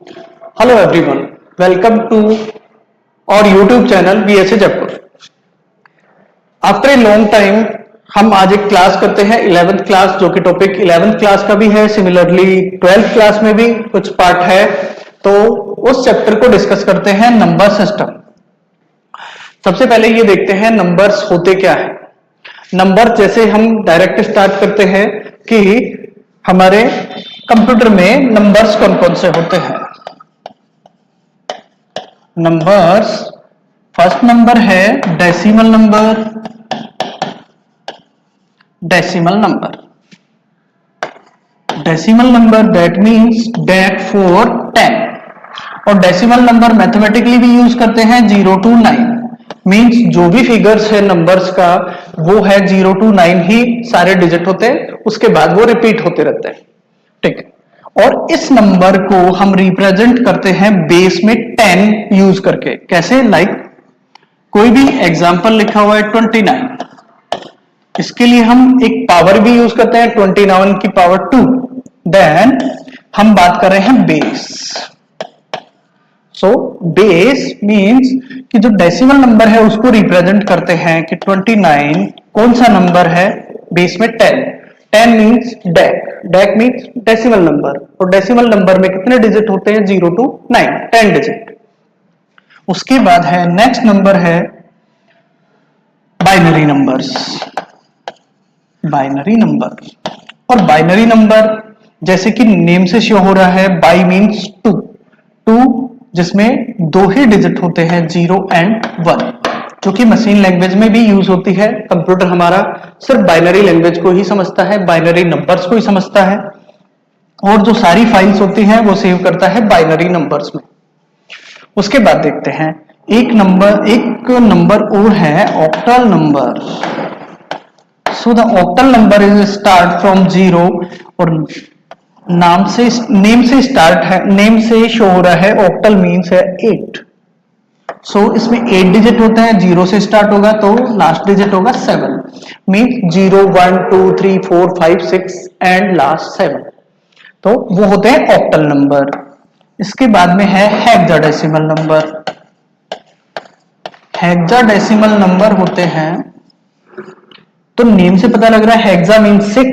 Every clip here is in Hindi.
Hello everyone, welcome to our YouTube channel BSA Jaipur. After a long time हम आज एक क्लास करते हैं 11th क्लास, जो कि टॉपिक 11th क्लास का भी है, सिमिलरली 12th क्लास में भी कुछ पार्ट है, तो उस चैप्टर को डिस्कस करते हैं नंबर सिस्टम। सबसे पहले ये देखते हैं नंबर्स होते क्या है। नंबर जैसे हम डायरेक्ट स्टार्ट करते हैं कि हमारे कंप्यूटर में नंबर्स कौन कौन से होते हैं। नंबर्स, फर्स्ट नंबर है decimal number. Decimal number, decimal number that means date for 10। और डेसिमल नंबर मैथमेटिकली भी यूज करते हैं 0 to 9, मींस जो भी फिगर्स है नंबर्स का वो है 0 to 9 ही सारे डिजिट होते हैं, उसके बाद वो रिपीट होते रहते हैं, ठीक है। और इस नंबर को हम रिप्रेजेंट करते हैं बेस में 10 यूज करके। कैसे? लाइक कोई भी एग्जांपल लिखा हुआ है 29, इसके लिए हम एक पावर भी यूज करते हैं 29 की पावर 2। देन हम बात कर रहे हैं बेस। सो बेस मींस कि जो डेसिमल नंबर है उसको रिप्रेजेंट करते हैं कि 29 कौन सा नंबर है, बेस में 10। 10 means deck, deck means decimal number, और डेसिमल नंबर में कितने डिजिट होते हैं? 0 to 9, 10 डिजिट। उसके बाद है नेक्स्ट नंबर है बाइनरी नंबर्स। बाइनरी नंबर, और बाइनरी नंबर जैसे कि नेम से शो हो रहा है, बाई मींस 2, 2 जिसमें दो ही डिजिट होते हैं 0 and 1, जो कि मशीन लैंग्वेज में भी यूज होती है। कंप्यूटर हमारा सिर्फ बाइनरी लैंग्वेज को ही समझता है, बाइनरी नंबर्स को ही समझता है, और जो सारी फाइल्स होती हैं वो सेव करता है बाइनरी नंबर्स में। उसके बाद देखते हैं एक नंबर और है octal number. So the octal number is start from 0, और नेम से स्टार्ट है, नेम से शो हो रहा है, ऑक्टल मीन्स है 8। सो इसमें 8 डिजिट होते हैं, 0 से स्टार्ट होगा तो लास्ट डिजिट होगा 7, मीन्स 0 1 2 3 4 5 6 एंड लास्ट 7, तो वो होते हैं ऑक्टल नंबर। इसके बाद में है हेक्साडेसिमल नंबर। हेक्साडेसिमल नंबर होते हैं, तो नेम से पता लग रहा है hexa means 6,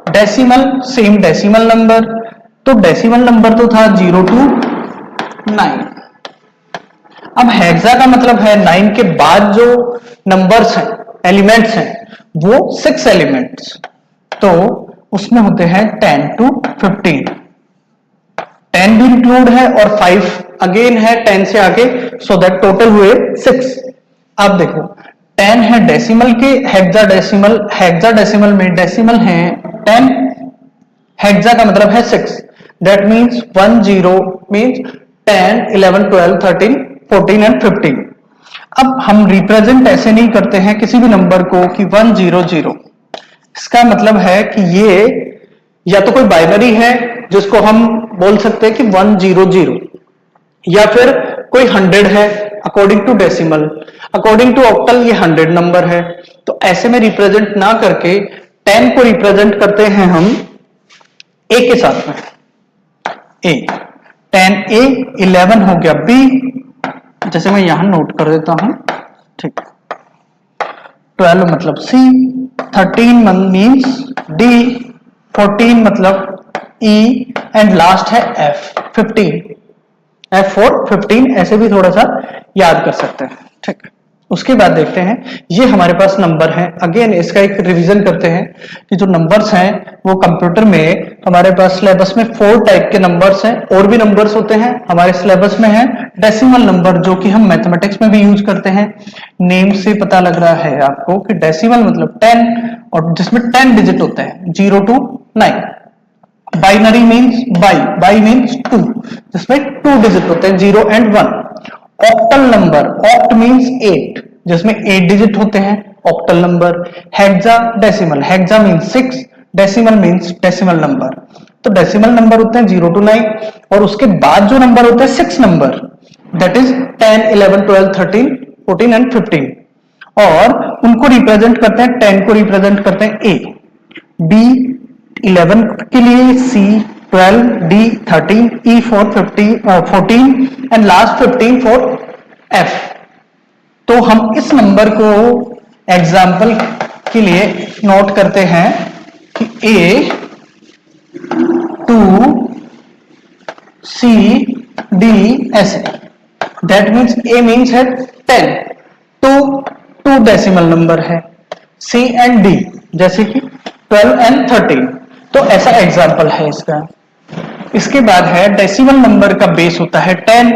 decimal same decimal number, तो डेसिमल नंबर तो था 0 to 9। अब हेक्सा का मतलब है 9 के बाद जो नंबर्स हैं, एलिमेंट्स हैं, वो 6 एलिमेंट्स, तो उसमें होते हैं 10 to 15। 10 भी इंक्लूड है और 5 अगेन है 10 से आगे, सो दैट टोटल हुए 6। अब देखो 10 है डेसिमल के, हेक्साडेसिमल में डेसिमल है 10, हेक्सा का मतलब है 6, दैट मींस 1 0 मींस 10 11 12 13 14 एंड 15। अब हम रिप्रेजेंट ऐसे नहीं करते हैं किसी भी नंबर को कि 1 0 0। इसका मतलब है कि ये या तो कोई बाइनरी है जिसको हम बोल सकते हैं कि 1 0 0, या फिर कोई 100 है according to decimal, according to octal ये 100 नंबर है। तो ऐसे में रिप्रेजेंट ना करके 10 को रिप्रेजेंट करते हैं हम ए के साथ में। ए 10 ए, 11 हो गया बी, जैसे मैं यहां नोट कर देता हूं, ठीक। 12 मतलब सी, 13 मींस डी, 14 मतलब ई, एंड लास्ट है एफ 15, एफ फॉर 15, ऐसे भी थोड़ा सा याद कर सकते हैं, ठीक। उसके बाद देखते हैं ये हमारे पास नंबर है। अगेन इसका एक रिवीजन करते हैं कि जो नंबर्स हैं वो कंप्यूटर में हमारे पास सिलेबस में 4 टाइप के नंबर्स हैं, और भी नंबर्स होते हैं हमारे सिलेबस में है डेसिमल नंबर, जो कि हम मैथमेटिक्स में भी यूज करते हैं। नेम से पता लग रहा है आपको कि डेसिमल मतलब 10, और जिसमें 10 डिजिट होते हैं 0 to 9। Binary means by means 2, जिसमें 2 डिजिट होते हैं 0 and 1। Octal number, oct means 8, जिसमें 8 डिजिट होते हैं, octal number. Hexadecimal, hexa means 6, decimal means decimal number. तो डेसिमल नंबर होते हैं 0 to 9, और उसके बाद जो नंबर होते हैं 6 नंबर, दैट इज 10 11 12 13 14 एंड 15, और उनको रिप्रेजेंट करते हैं, 10 को रिप्रेजेंट करते हैं ए, बी 11 के लिए सी, 12, D 13, E 4 14 and last 15 for F। तो हम इस नंबर को एग्जाम्पल के लिए नोट करते हैं कि A 2 C D ऐसे। दैट मीन्स A मीन्स है 10, तो 2 डेसिमल नंबर है। C एंड D जैसे कि 12 एंड 13, तो ऐसा एग्जाम्पल है इसका। इसके बाद है डेसिमल नंबर का बेस होता है 10,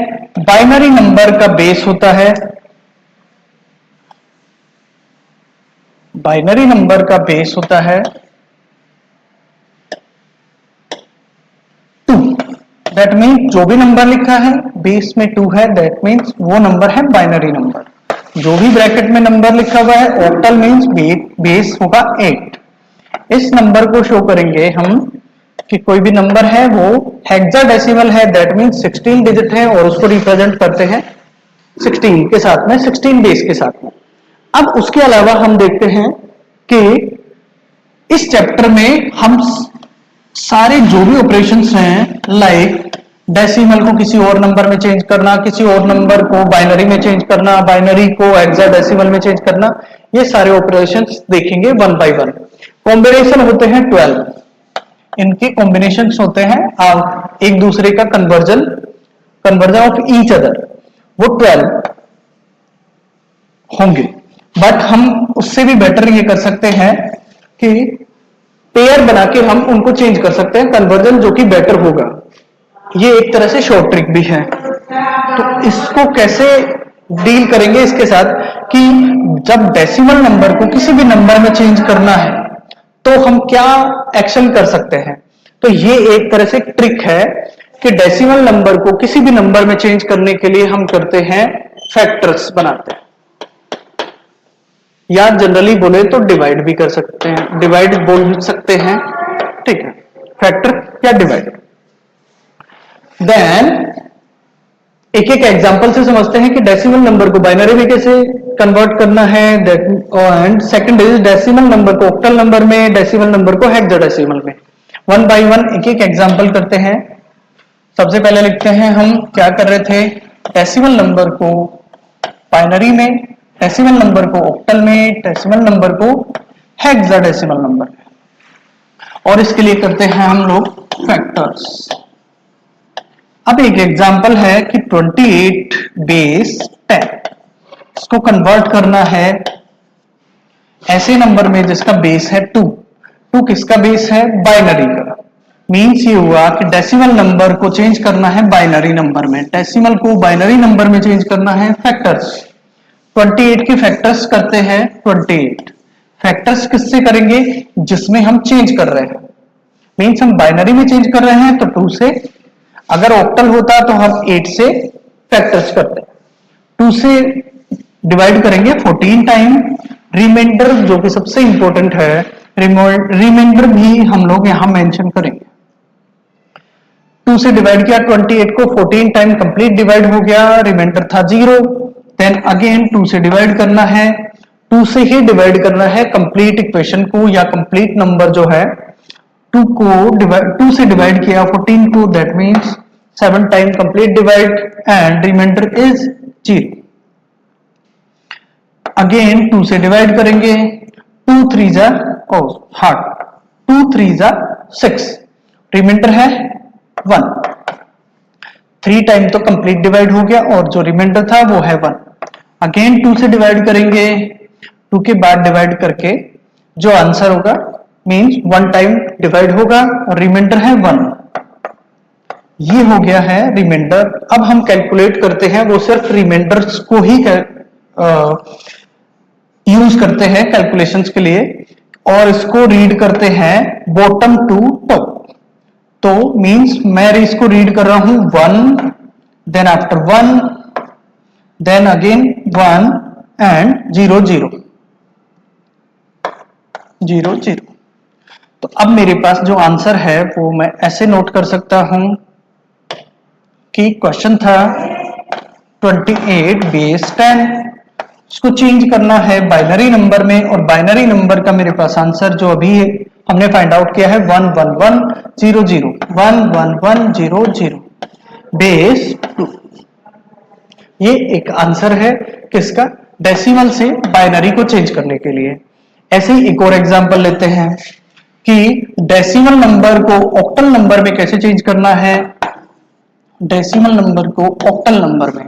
बाइनरी नंबर का बेस होता है टू। दैट मीन्स जो भी नंबर लिखा है बेस में 2 है, दैट मीन्स वो नंबर है बाइनरी नंबर। जो भी ब्रैकेट में नंबर लिखा हुआ है ऑक्टल मीन्स बेस होगा 8। इस नंबर को शो करेंगे हम कि कोई भी नंबर है वो हेक्साडेसिमल है, दैट मीन्स 16 डिजिट है, और उसको रिप्रेजेंट करते हैं 16 के साथ में, 16 बेस के साथ में। अब उसके अलावा हम देखते हैं कि इस चैप्टर में हम सारे जो भी ऑपरेशंस हैं, लाइक डेसिमल को किसी और नंबर में चेंज करना, किसी और नंबर को बाइनरी में चेंज करना, बाइनरी को हेक्साडेसिमल में चेंज करना, ये सारे ऑपरेशंस देखेंगे वन बाय वन। कॉम्बिनेशन होते हैं 12, इनके कॉम्बिनेशंस होते हैं एक दूसरे का कन्वर्जन ऑफ ईच अदर, वो 12 होंगे। बट हम उससे भी बेटर ये कर सकते हैं कि पेयर बना के हम उनको चेंज कर सकते हैं, कन्वर्जन जो कि बेटर होगा। ये एक तरह से शॉर्ट ट्रिक भी है। तो इसको कैसे डील करेंगे इसके साथ कि जब डेसिमल नंबर को किसी भी नंबर में चेंज करना है तो हम क्या एक्शन कर सकते हैं। तो ये एक तरह से ट्रिक है कि डेसिमल नंबर को किसी भी नंबर में चेंज करने के लिए हम करते हैं फैक्टर्स बनाते हैं, या जनरली बोले तो डिवाइड भी कर सकते हैं, डिवाइड बोल सकते हैं, ठीक है, फैक्टर या डिवाइड। देन एक एक एग्जांपल से समझते हैं कि डेसिमल नंबर को बाइनरी में कैसे कन्वर्ट करना है, and second is decimal number को ऑक्टल नंबर में, डेसिमल नंबर को हेक्साडेसिमल में। वन बाय वन एक एक एग्जांपल करते हैं। सबसे पहले लिखते हैं हम क्या कर रहे थे, डेसिमल नंबर को बाइनरी में, डेसिमल नंबर को ऑक्टल में, डेसिमल नंबर को हेक्साडेसिमल नंबर में, और इसके लिए करते हैं हम लोग फैक्टर्स। अब एक एग्जांपल है कि 28 बेस 10, इसको कन्वर्ट करना है ऐसे नंबर में जिसका बेस है 2। 2 किसका बेस है, बाइनरी का। मींस ये हुआ कि डेसिमल नंबर को चेंज करना है बाइनरी नंबर में, डेसिमल को बाइनरी नंबर में चेंज करना है फैक्टर्स। 28 के फैक्टर्स करते हैं 28। फैक्टर्स किससे करेंगे, जिसमें हम चेंज कर रहे हैं। मींस हम बाइनरी में चेंज कर रहे हैं तो 2 से, अगर ऑक्टल होता तो हम 8 से फैक्टर्स करते हैं। 2 से डिवाइड करेंगे 14 टाइम। रिमाइंडर जो कि सबसे इंपॉर्टेंट है, रिमाइंडर भी हम लोग यहां मेंशन करेंगे। 2 से डिवाइड किया 28 को, 14 टाइम कंप्लीट डिवाइड हो गया, रिमाइंडर था 0। देन अगेन 2 से डिवाइड करना है, 2 से ही डिवाइड करना है कंप्लीट इक्वेशन को या कंप्लीट नंबर जो है। 2 से डिवाइड किया 14 को, that means 7 time complete divide and reminder is 0। Again 2 से डिवाइड करेंगे, 2 3 जा 6, रिमाइंडर है 1। 3 टाइम तो कंप्लीट डिवाइड हो गया और जो रिमाइंडर था वो है 1। अगेन 2 से डिवाइड करेंगे, 2 के बाद डिवाइड करके जो आंसर होगा मींस 1 टाइम डिवाइड होगा और रिमाइंडर है 1। ये हो गया है रिमाइंडर। अब हम कैलकुलेट करते हैं, वो सिर्फ रिमाइंडर्स को ही यूज करते हैं कैलकुलेशंस के लिए, और इसको रीड करते हैं बॉटम टू टॉप। तो मींस मैं इसको रीड कर रहा हूं 1, then after 1, then again 1 and 0 0 0 0। तो अब मेरे पास जो आंसर है वो मैं ऐसे नोट कर सकता हूं कि क्वेश्चन था 28 बेस 10, इसको चेंज करना है बाइनरी नंबर में, और बाइनरी नंबर का मेरे पास आंसर जो अभी हमने फाइंड आउट किया है 11100 11100 बेस 2। ये एक आंसर है किसका, डेसिमल से बाइनरी को चेंज करने के लिए। ऐसे ही एक और एग्जांपल लेते हैं कि डेसिमल नंबर को ऑक्टल नंबर में कैसे चेंज करना है, डेसिमल नंबर को ऑक्टल नंबर में।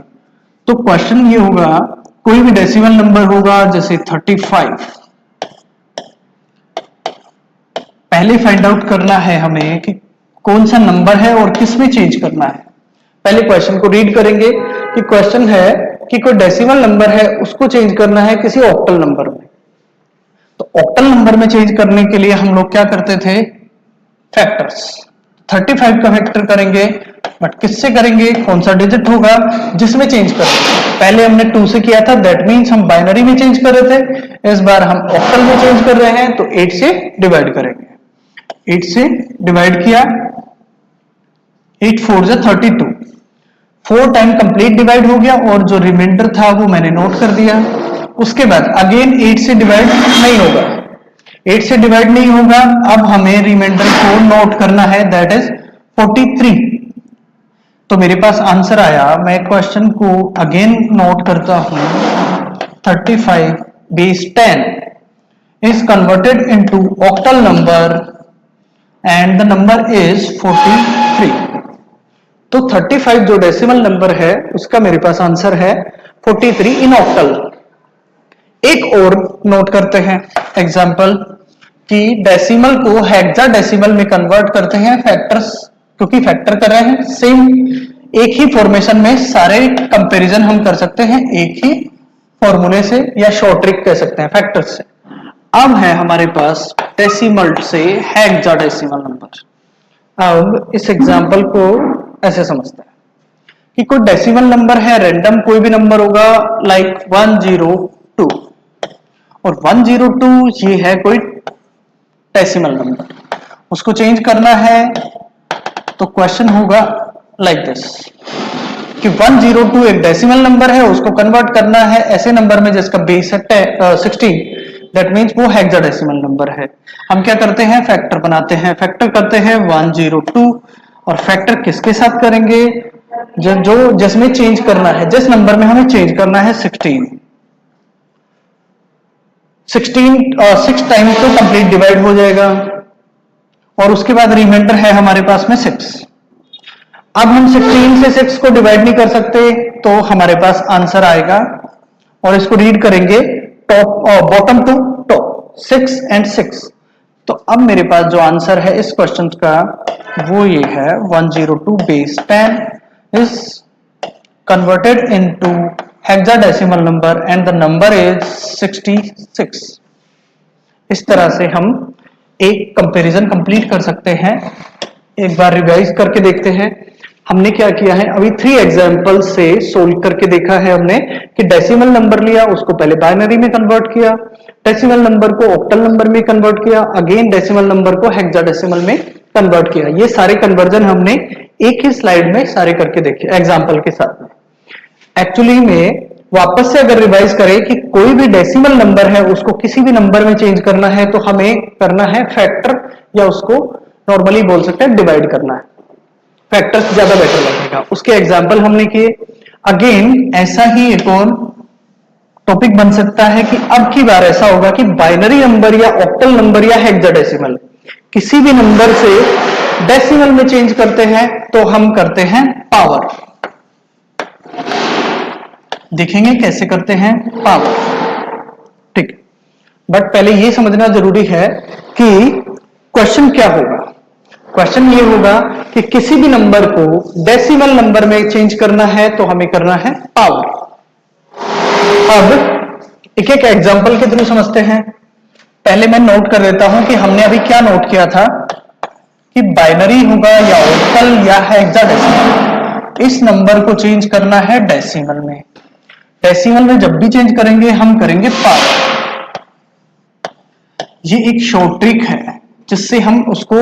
तो क्वेश्चन ये होगा, कोई भी डेसिमल नंबर होगा जैसे 35, पहले फाइंड आउट करना है हमें कि कौन सा नंबर है और किस में चेंज करना है। पहले क्वेश्चन को रीड करेंगे कि क्वेश्चन है कि कोई डेसिमल नंबर है उसको चेंज करना है किसी ऑक्टल नंबर में। तो ऑक्टल नंबर में चेंज करने के लिए हम लोग क्या करते थे, फैक्टर्स। 35 का फैक्टर करेंगे, बट किससे करेंगे, कौन सा डिजिट होगा जिसमें चेंज करेंगे। पहले हमने 2 से किया था, दैट मीन्स हम बाइनरी में चेंज कर रहे थे। इस बार हम ऑक्टल में चेंज कर रहे हैं, तो 8 से डिवाइड करेंगे। 8 से डिवाइड किया, 8 4 जा 32, 4 टाइम कंप्लीट डिवाइड हो गया और जो रिमाइंडर था वो मैंने नोट कर दिया। उसके बाद अगेन 8 से डिवाइड नहीं होगा, 8 से डिवाइड नहीं होगा। अब हमें रिमाइंडर को नोट करना है, दैट इज 43। तो मेरे पास आंसर आया। मैं क्वेश्चन को अगेन नोट करता हूं, 35 base 10 is converted into octal number and the number is 43। तो 35 जो डेसिमल नंबर है उसका मेरे पास आंसर है 43 इन ऑक्टल। एक और नोट करते हैं एग्जांपल कि डेसिमल को हेक्साडेसिमल में कन्वर्ट करते हैं फैक्टर्स, क्योंकि फैक्टर कर रहे हैं सेम एक ही फॉर्मेशन में सारे कंपैरिजन हम कर सकते हैं एक ही फॉर्मूले से या शॉर्ट ट्रिक कह सकते हैं फैक्टर्स से। अब है हमारे पास डेसिमल से हेक्साडेसिमल नंबर। अब इस एग्जांपल को ऐसे समझते हैं कि कोई डेसिमल नंबर है, रैंडम कोई भी नंबर होगा, लाइक 102 और 102 ये है कोई डेसिमल नंबर, उसको चेंज करना है। तो क्वेश्चन होगा लाइक दिस कि 102 एक डेसिमल नंबर है, उसको कन्वर्ट करना है ऐसे नंबर में जिसका बेस है 16, दैट मींस वो हेक्साडेसिमल नंबर है। हम क्या करते हैं, फैक्टर बनाते हैं, फैक्टर करते हैं 102 और फैक्टर किसके साथ करेंगे, जो जिसमें चेंज करना है, जिस नंबर में हमें चेंज करना है 16 6 टाइम तो कंप्लीट डिवाइड हो जाएगा और उसके बाद रिमाइंडर है हमारे पास में 6। अब हम 16 से 6 को डिवाइड नहीं कर सकते, तो हमारे पास आंसर आएगा और इसको रीड करेंगे top bottom to top 6 and 6। तो अब मेरे पास जो आंसर है इस क्वेश्चन का वो ये है 102 base 10 is converted into hexadecimal number and the number is 66। इस तरह से हम एक कंपैरिजन कंप्लीट कर सकते हैं। एक बार रिवाइज करके देखते हैं हमने क्या किया है। अभी 3 एग्जांपल से सोल्व करके देखा है हमने कि डेसिमल नंबर लिया, उसको पहले बाइनरी में कन्वर्ट किया, डेसिमल नंबर को ऑक्टल नंबर में कन्वर्ट किया, अगेन डेसिमल नंबर को हेक्साडेसिमल में कन्वर्ट किया। ये सारे कन्वर्जन हमने एक ही स्लाइड में सारे करके देखे एग्जांपल के साथ में। एक्चुअली में वापस से अगर रिवाइज करें कि कोई भी डेसिमल नंबर है उसको किसी भी नंबर में चेंज करना है तो हमें करना है फैक्टर, या उसको नॉर्मली बोल सकते हैं डिवाइड करना है। फैक्टर से ज्यादा बेटर लगेगा। उसके एग्जांपल हमने किए। अगेन ऐसा ही एक और टॉपिक बन सकता है कि अब की बार ऐसा होगा कि बाइनरी नंबर या ऑक्टल नंबर या हेक्साडेसिमल किसी भी नंबर से डेसिमल में चेंज करते हैं तो हम करते हैं पावर। देखेंगे कैसे करते हैं पावर, ठीक। बट पहले ये समझना जरूरी है कि क्वेश्चन क्या होगा। क्वेश्चन ये होगा कि किसी भी नंबर को डेसिमल नंबर में चेंज करना है तो हमें करना है पावर। अब एक एक एग्जांपल के थ्रू समझते हैं। पहले मैं नोट कर देता हूं कि हमने अभी क्या नोट किया था कि बाइनरी होगा या ऑक्टल या हेक्साडेसिमल। इस नंबर को चेंज करना है डेसिमल में। डेसिमल में जब भी चेंज करेंगे हम करेंगे पावर। ये एक शॉर्ट ट्रिक है जिससे हम उसको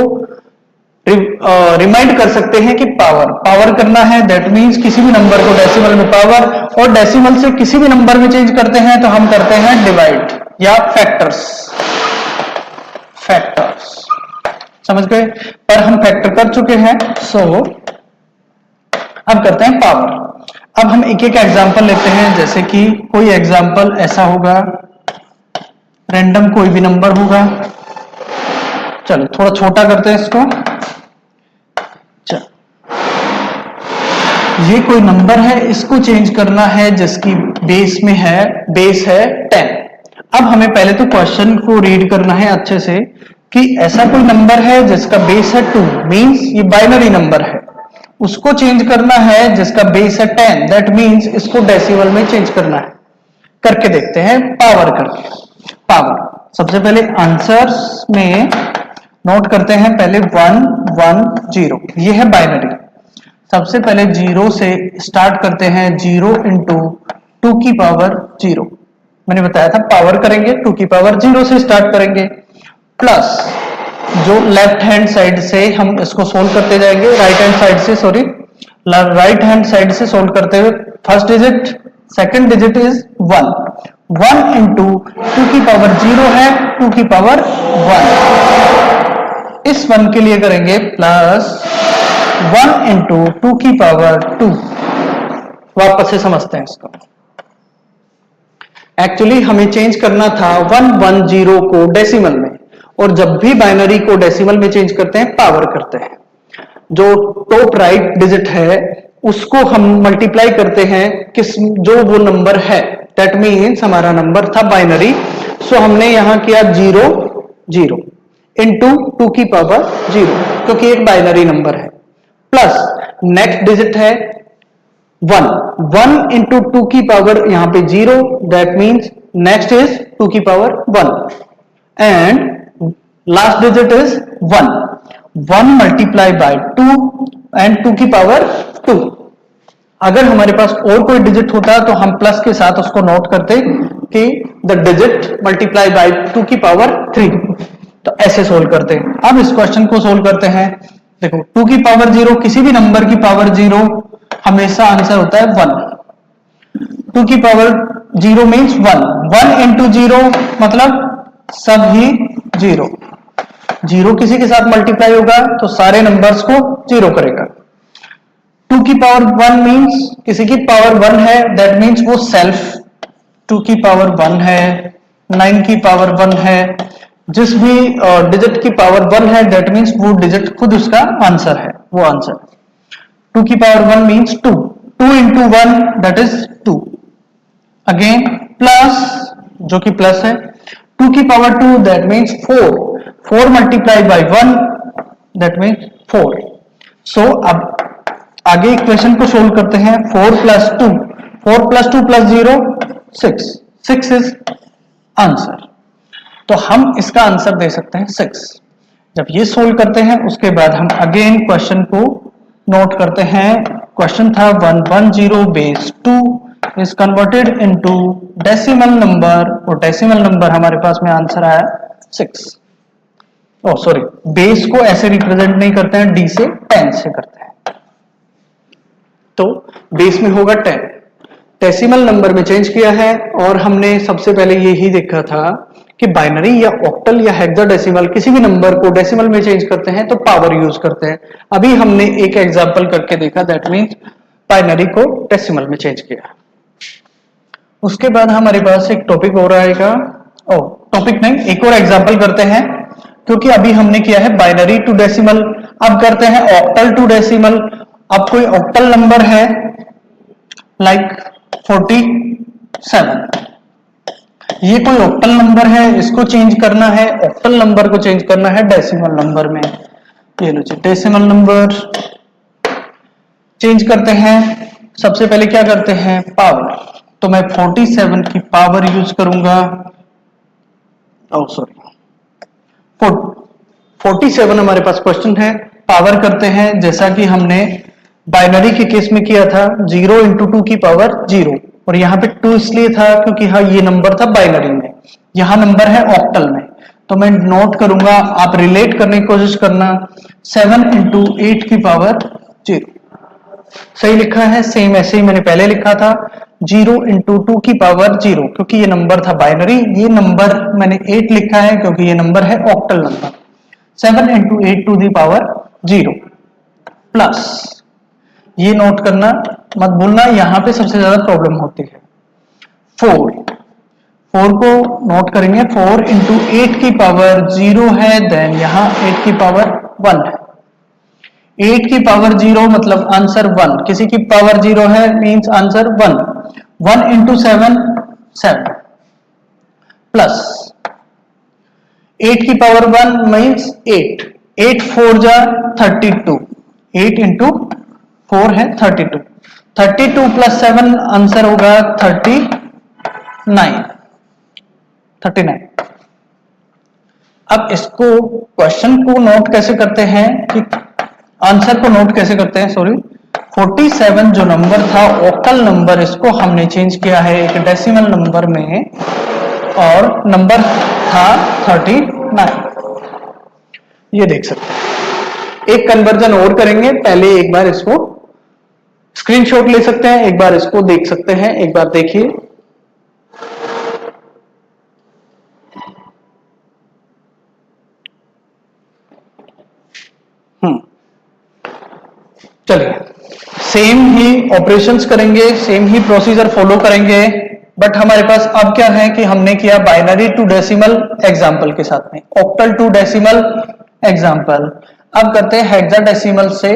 रिमाइंड कर सकते हैं कि पावर करना है, दैट मींस किसी भी नंबर को डेसिमल में पावर, और डेसिमल से किसी भी नंबर में चेंज करते हैं तो हम करते हैं डिवाइड या फैक्टर। पावर्स, समझ गए। पर हम फैक्टर कर चुके हैं, सो अब करते हैं पावर। अब हम एक एक एग्जांपल लेते हैं, जैसे कि कोई एग्जांपल ऐसा होगा, रैंडम कोई भी नंबर होगा, चलो थोड़ा छोटा करते हैं इसको। चलो ये कोई नंबर है, इसको चेंज करना है जिसकी बेस में है, बेस है 10। अब हमें पहले तो क्वेश्चन को रीड करना है अच्छे से कि ऐसा कोई नंबर है जिसका बेस है 2, मींस ये बाइनरी नंबर है, उसको चेंज करना है जिसका बेस है 10, दैट मींस इसको डेसिमल में चेंज करना है। करके देखते हैं पावर करके। पावर सबसे पहले आंसर्स में नोट करते हैं, पहले 1 1 0, ये है बाइनरी। सबसे पहले 0 से स्टार्ट करते हैं, 0 इंटू 2 की पावर 0, मैंने बताया था पावर करेंगे 2 की पावर 0 से स्टार्ट करेंगे, प्लस जो लेफ्ट हैंड साइड से हम इसको सोल्व करते जाएंगे, राइट हैंड साइड से, सॉरी राइट हैंड साइड से सोल्व करते हुए, first digit second digit is 1, 1 into 2 की पावर 0 है, 2 की पावर 1, इस 1 के लिए करेंगे प्लस 1 इंटू 2 की पावर 2। वापस से समझते हैं इसको। एक्चुअली हमें चेंज करना था 110 को डेसिमल में, और जब भी बाइनरी को डेसिमल में चेंज करते हैं पावर करते हैं। जो टॉप राइट डिजिट है उसको हम मल्टीप्लाई करते हैं किस, जो वो नंबर है, दैट मीन्स हमारा नंबर था बाइनरी, सो हमने यहां किया 0 0 इंटू 2 की पावर 0, क्योंकि एक बाइनरी नंबर है, प्लस नेक्स्ट डिजिट है 1, 1 इंटू 2 की पावर यहां पे 0, दैट मीन्स नेक्स्ट इज 2 की power 1, and last digit is 1, 1 multiply by 2 and 2 की पावर 2। अगर हमारे पास और कोई डिजिट होता तो हम प्लस के साथ उसको नोट करते कि द डिजिट मल्टीप्लाई बाय 2 की पावर 3, तो ऐसे सोल्व करते हैं। अब इस क्वेश्चन को सोल्व करते हैं। देखो 2 की पावर 0, किसी भी नंबर की पावर 0 हमेशा आंसर होता है 1, 2 की पावर 0 मीन्स 1, 1 इंटू 0 मतलब सब ही 0, 0 किसी के साथ मल्टीप्लाई होगा तो सारे नंबर्स को 0 करेगा। 2 की पावर 1 मीन्स किसी की पावर 1 है, दैट मीन्स वो सेल्फ 2 की पावर 1 है, 9 की पावर 1 है, जिस भी डिजिट की पावर 1 है दैट मीन्स वो डिजिट खुद उसका आंसर है, वो आंसर। 2 की power 1 means 2, 2 into 1 that is 2, again plus जो कि प्लस है, 2 की power 2 that means 4, 4 multiply by 1 that means 4। सो अब आगे इक्वेशन को सोल्व करते हैं, 4 plus 2, 4 plus 2 plus 0 6, 6 is answer. तो हम इसका आंसर दे सकते हैं 6। जब ये सोल्व करते हैं उसके बाद हम अगेन क्वेश्चन को नोट करते हैं। क्वेश्चन था 110 base 2 is converted into decimal number, और डेसिमल नंबर हमारे पास में आंसर आया 6। ओ सॉरी, बेस को ऐसे रिप्रेजेंट नहीं करते हैं, डी से 10 से करते हैं, तो बेस में होगा 10। डेसिमल नंबर में चेंज किया है, और हमने सबसे पहले यही देखा था कि बाइनरी या ऑक्टल या हेक्साडेसिमल किसी भी नंबर को डेसिमल में चेंज करते हैं तो पावर यूज करते हैं। अभी हमने एक एग्जांपल करके देखा, दैट मीन्स बाइनरी को डेसिमल में चेंज किया। उसके बाद हमारे पास एक टॉपिक और आएगा, ओ टॉपिक नहीं, एक और एग्जांपल करते हैं, क्योंकि अभी हमने किया है बाइनरी टू डेसिमल, अब करते हैं ऑक्टल टू डेसिमल। अब कोई ऑक्टल नंबर है लाइक 47, ये कोई ऑक्टल नंबर है, इसको चेंज करना है, ऑक्टल नंबर को चेंज करना है डेसिमल नंबर में। ये लो जी, डेसिमल नंबर चेंज करते हैं। सबसे पहले क्या करते हैं, पावर, तो मैं 47 की पावर यूज करूंगा, ओ सॉरी 47 हमारे पास क्वेश्चन है, पावर करते हैं जैसा कि हमने बाइनरी के केस में किया था, 0 इंटू 2 की पावर 0, और यहाँ पे 2 इसलिए था क्योंकि हाँ ये नंबर था बाइनरी में, यहाँ नंबर है ऑक्टल में, तो मैं नोट करूंगा, आप रिलेट करने की कोशिश करना। 7 इंटू 8 की पावर 0 सही लिखा है, सेम ऐसे ही मैंने पहले लिखा था। 0 इंटू 2 की पावर 0, क्योंकि ये नंबर था बाइनरी, ये नंबर मैंने 8 लिखा है क्योंकि ये नंबर है octal number. 7 into 8 to the power 0 plus, ये नोट करना मत भूलना, यहां पे सबसे ज्यादा प्रॉब्लम होती है। 4 को नोट करेंगे, 4 इंटू 8 की पावर 0 है, देन यहां 8 की पावर 1 है। 8 की पावर 0 मतलब आंसर 1, किसी की पावर 0 है मींस आंसर 1। 1 इंटू 7 7 प्लस 8 की पावर 1 मींस 8, 8 4 जा 32, 8 इंटू 4 है 32, 32 प्लस 7 आंसर होगा 39। अब इसको क्वेश्चन को नोट कैसे करते हैं कि आंसर को नोट कैसे करते हैं, सॉरी 47 जो नंबर था ऑक्टल नंबर, इसको हमने चेंज किया है एक डेसिमल नंबर में और नंबर था 39। ये देख सकते हैं। एक कन्वर्जन और करेंगे, पहले एक बार इसको स्क्रीनशॉट ले सकते हैं, एक बार इसको देख सकते हैं, एक बार देखिए। चलिए सेम ही ऑपरेशंस करेंगे, सेम ही प्रोसीजर फॉलो करेंगे, बट हमारे पास अब क्या है कि हमने किया बाइनरी टू डेसिमल एग्जाम्पल के साथ में, ऑक्टल टू डेसिमल एग्जाम्पल। अब करते हैं हेक्साडेसिमल से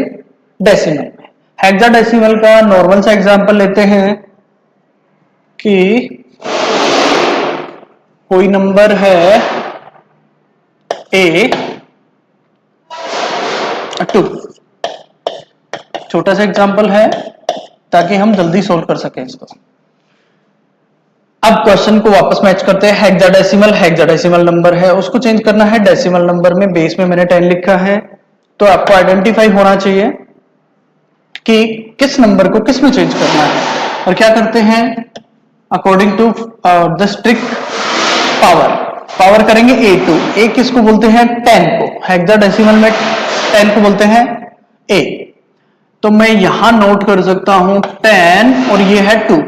डेसिमल में। हेक्साडेसिमल का नॉर्मल सा एग्जाम्पल लेते हैं कि कोई नंबर है A2, छोटा सा एग्जाम्पल है ताकि हम जल्दी सोल्व कर सकें इसको। अब क्वेश्चन को वापस मैच करते हैं। हेक्साडेसिमल नंबर है, उसको चेंज करना है डेसिमल नंबर में। बेस में मैंने 10 लिखा है, तो आपको आइडेंटिफाई होना चाहिए कि किस नंबर को किस में चेंज करना है। और क्या करते हैं, according to the strict power करेंगे A2। A किसको बोलते हैं, 10 को। हेक्साडेसिमल में 10 को बोलते हैं A। तो मैं यहां नोट कर सकता हूं 10 और ये है 2,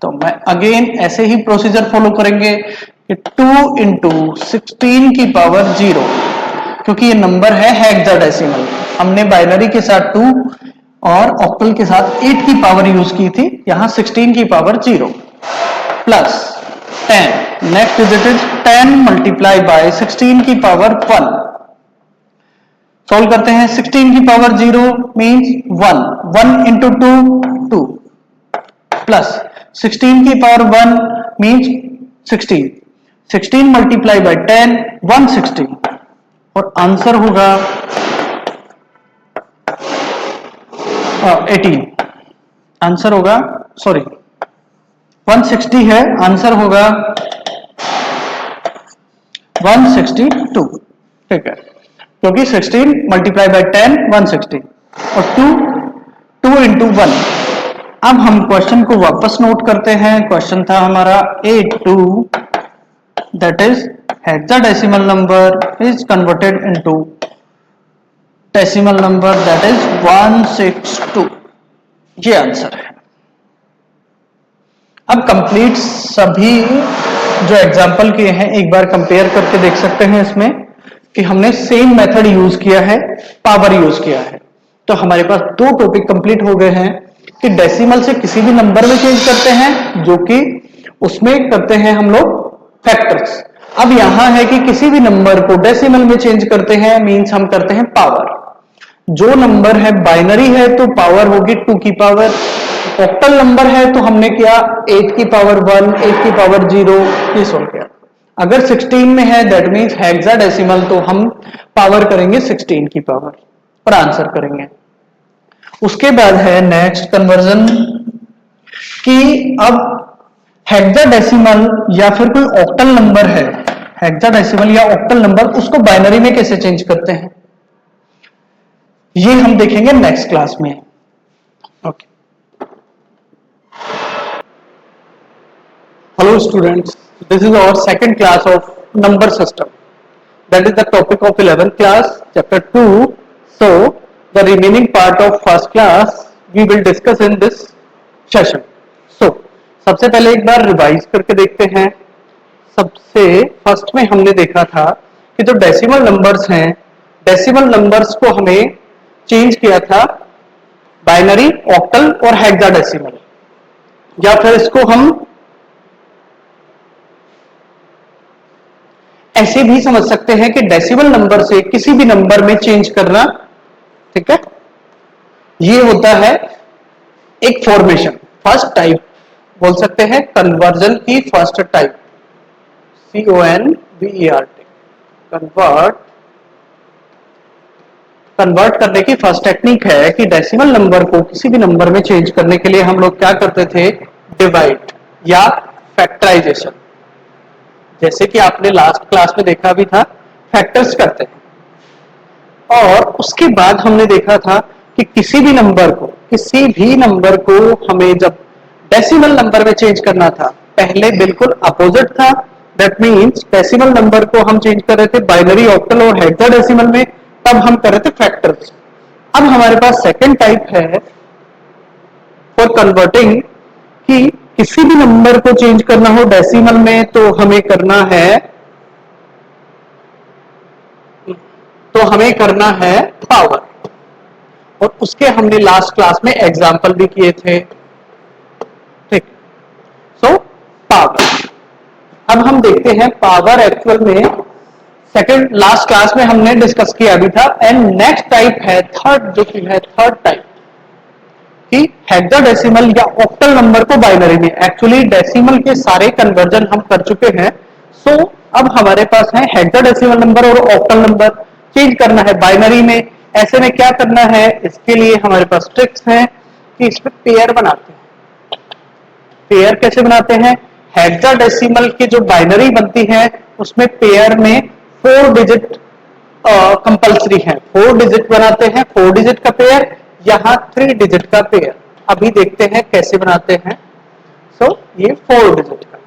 तो मैं अगेन ऐसे ही प्रोसीजर फॉलो करेंगे कि 2 इंटू 16 की पावर 0, क्योंकि ये नंबर है हेक्साडेसिमल, हमने बाइनरी के साथ 2 और ऑक्टल के साथ 8 की पावर यूज की थी, यहां 16 की power 0 plus 10, next digit is 10 multiply by 16 की पावर 1। सॉल्व करते हैं, 16 की पावर 0 मींस 1, 1 इंटू 2 2 प्लस 16 की पावर 1 मींस 16, 16 मल्टीप्लाई बाय 10 160, और आंसर होगा 18। आंसर होगा, सॉरी 160 है, आंसर होगा 162। ठीक है, क्योंकि 16 मल्टीप्लाई बाय 10 160 और 2 इंटू 1। अब हम क्वेश्चन को वापस नोट करते हैं। क्वेश्चन था हमारा A2, that is hexadecimal number is converted into decimal number, that is 162। ये आंसर है। अब कंप्लीट सभी जो एग्जाम्पल किए हैं एक बार कंपेयर करके देख सकते हैं इसमें कि हमने सेम मेथड यूज किया है, पावर यूज किया है। तो हमारे पास 2 टॉपिक कंप्लीट हो गए हैं कि डेसिमल से किसी भी नंबर में चेंज करते हैं, जो कि उसमें करते हैं हम लोग फैक्टर्स। अब यहां है कि किसी भी नंबर को डेसिमल में चेंज करते हैं, मींस हम करते हैं पावर। जो नंबर है बाइनरी है तो पावर होगी 2 की पावर, ऑक्टल नंबर है तो हमने किया 8 की पावर 1, 8 की पावर 0, ये सोल्व किया। अगर 16 में है दैट मींस हेक्साडेसिमल, तो हम पावर करेंगे 16 की पावर और आंसर करेंगे। उसके बाद है नेक्स्ट कन्वर्जन कि अब हेक्साडेसिमल या फिर कोई ऑक्टल नंबर है, हेक्साडेसिमल या ऑक्टल नंबर, उसको बाइनरी में कैसे चेंज करते हैं, ये हम देखेंगे नेक्स्ट क्लास में। Okay, hello students, this is our second class of number system, that is the topic of 11th class chapter 2. So the remaining part of first class we will discuss in this session. So सबसे पहले एक बार रिवाइज करके देखते हैं। सबसे फर्स्ट में हमने देखा था कि जो डेसिमल नंबर्स हैं डेसिमल नंबर्स को हमें चेंज किया था बाइनरी, ऑक्टल और हेक्साडेसिमल, या फिर इसको हम ऐसे भी समझ सकते हैं कि डेसिमल नंबर से किसी भी नंबर में चेंज करना, ठीक है। ये होता है एक फॉर्मेशन, फर्स्ट टाइप बोल सकते हैं, कन्वर्जन की फर्स्ट टाइप, CONVERT, कन्वर्ट करने की फर्स्ट टेक्निक है कि डेसिमल नंबर को किसी भी नंबर में चेंज करने के लिए हम लोग क्या करते थे, डिवाइड या फैक्टराइजेशन, जैसे कि आपने लास्ट क्लास में देखा भी था, फैक्टर्स करते हैं। और उसके बाद हमने देखा था कि किसी भी नंबर को हमें जब डेसिमल नंबर में चेंज करना था, पहले बिल्कुल अपोजिट था, दैट मींस डेसिमल नंबर को हम चेंज कर रहे थे बाइनरी, ऑक्टल और हेक्साडेसिमल में, तब हम कर रहे थे फैक्टर्स। अब हमारे पास सेकंड टाइप है फॉर कन्वर्टिंग, कि किसी भी नंबर को चेंज करना हो डेसिमल में तो हमें करना है पावर, और उसके हमने लास्ट क्लास में एग्जांपल भी किए थे, ठीक। सो पावर, अब हम देखते हैं पावर एक्चुअल में सेकंड लास्ट क्लास में हमने डिस्कस किया भी था। एंड नेक्स्ट टाइप है थर्ड, जो कि है थर्ड टाइप, कि हेक्साडेसिमल या ऑक्टल नंबर को बाइनरी में, एक्चुअली डेसिमल के सारे कन्वर्जन हम कर चुके हैं। सो अब हमारे पास है हेक्साडेसिमल नंबर और ऑक्टल नंबर, चेंज करना है बाइनरी में। ऐसे में क्या करना है, इसके लिए हमारे पास ट्रिक्स हैं कि इसमें पेयर बनाते हैं। पेयर कैसे बनाते हैं, हेक्साडेसिमल की जो बाइनरी बनती है उसमें पेयर में 4 डिजिट कंपल्सरी है, 4 डिजिट बनाते हैं, 4 डिजिट का पेयर, यहां 3 डिजिट का पेयर। अभी देखते हैं कैसे बनाते हैं। सो ये 4 डिजिट का।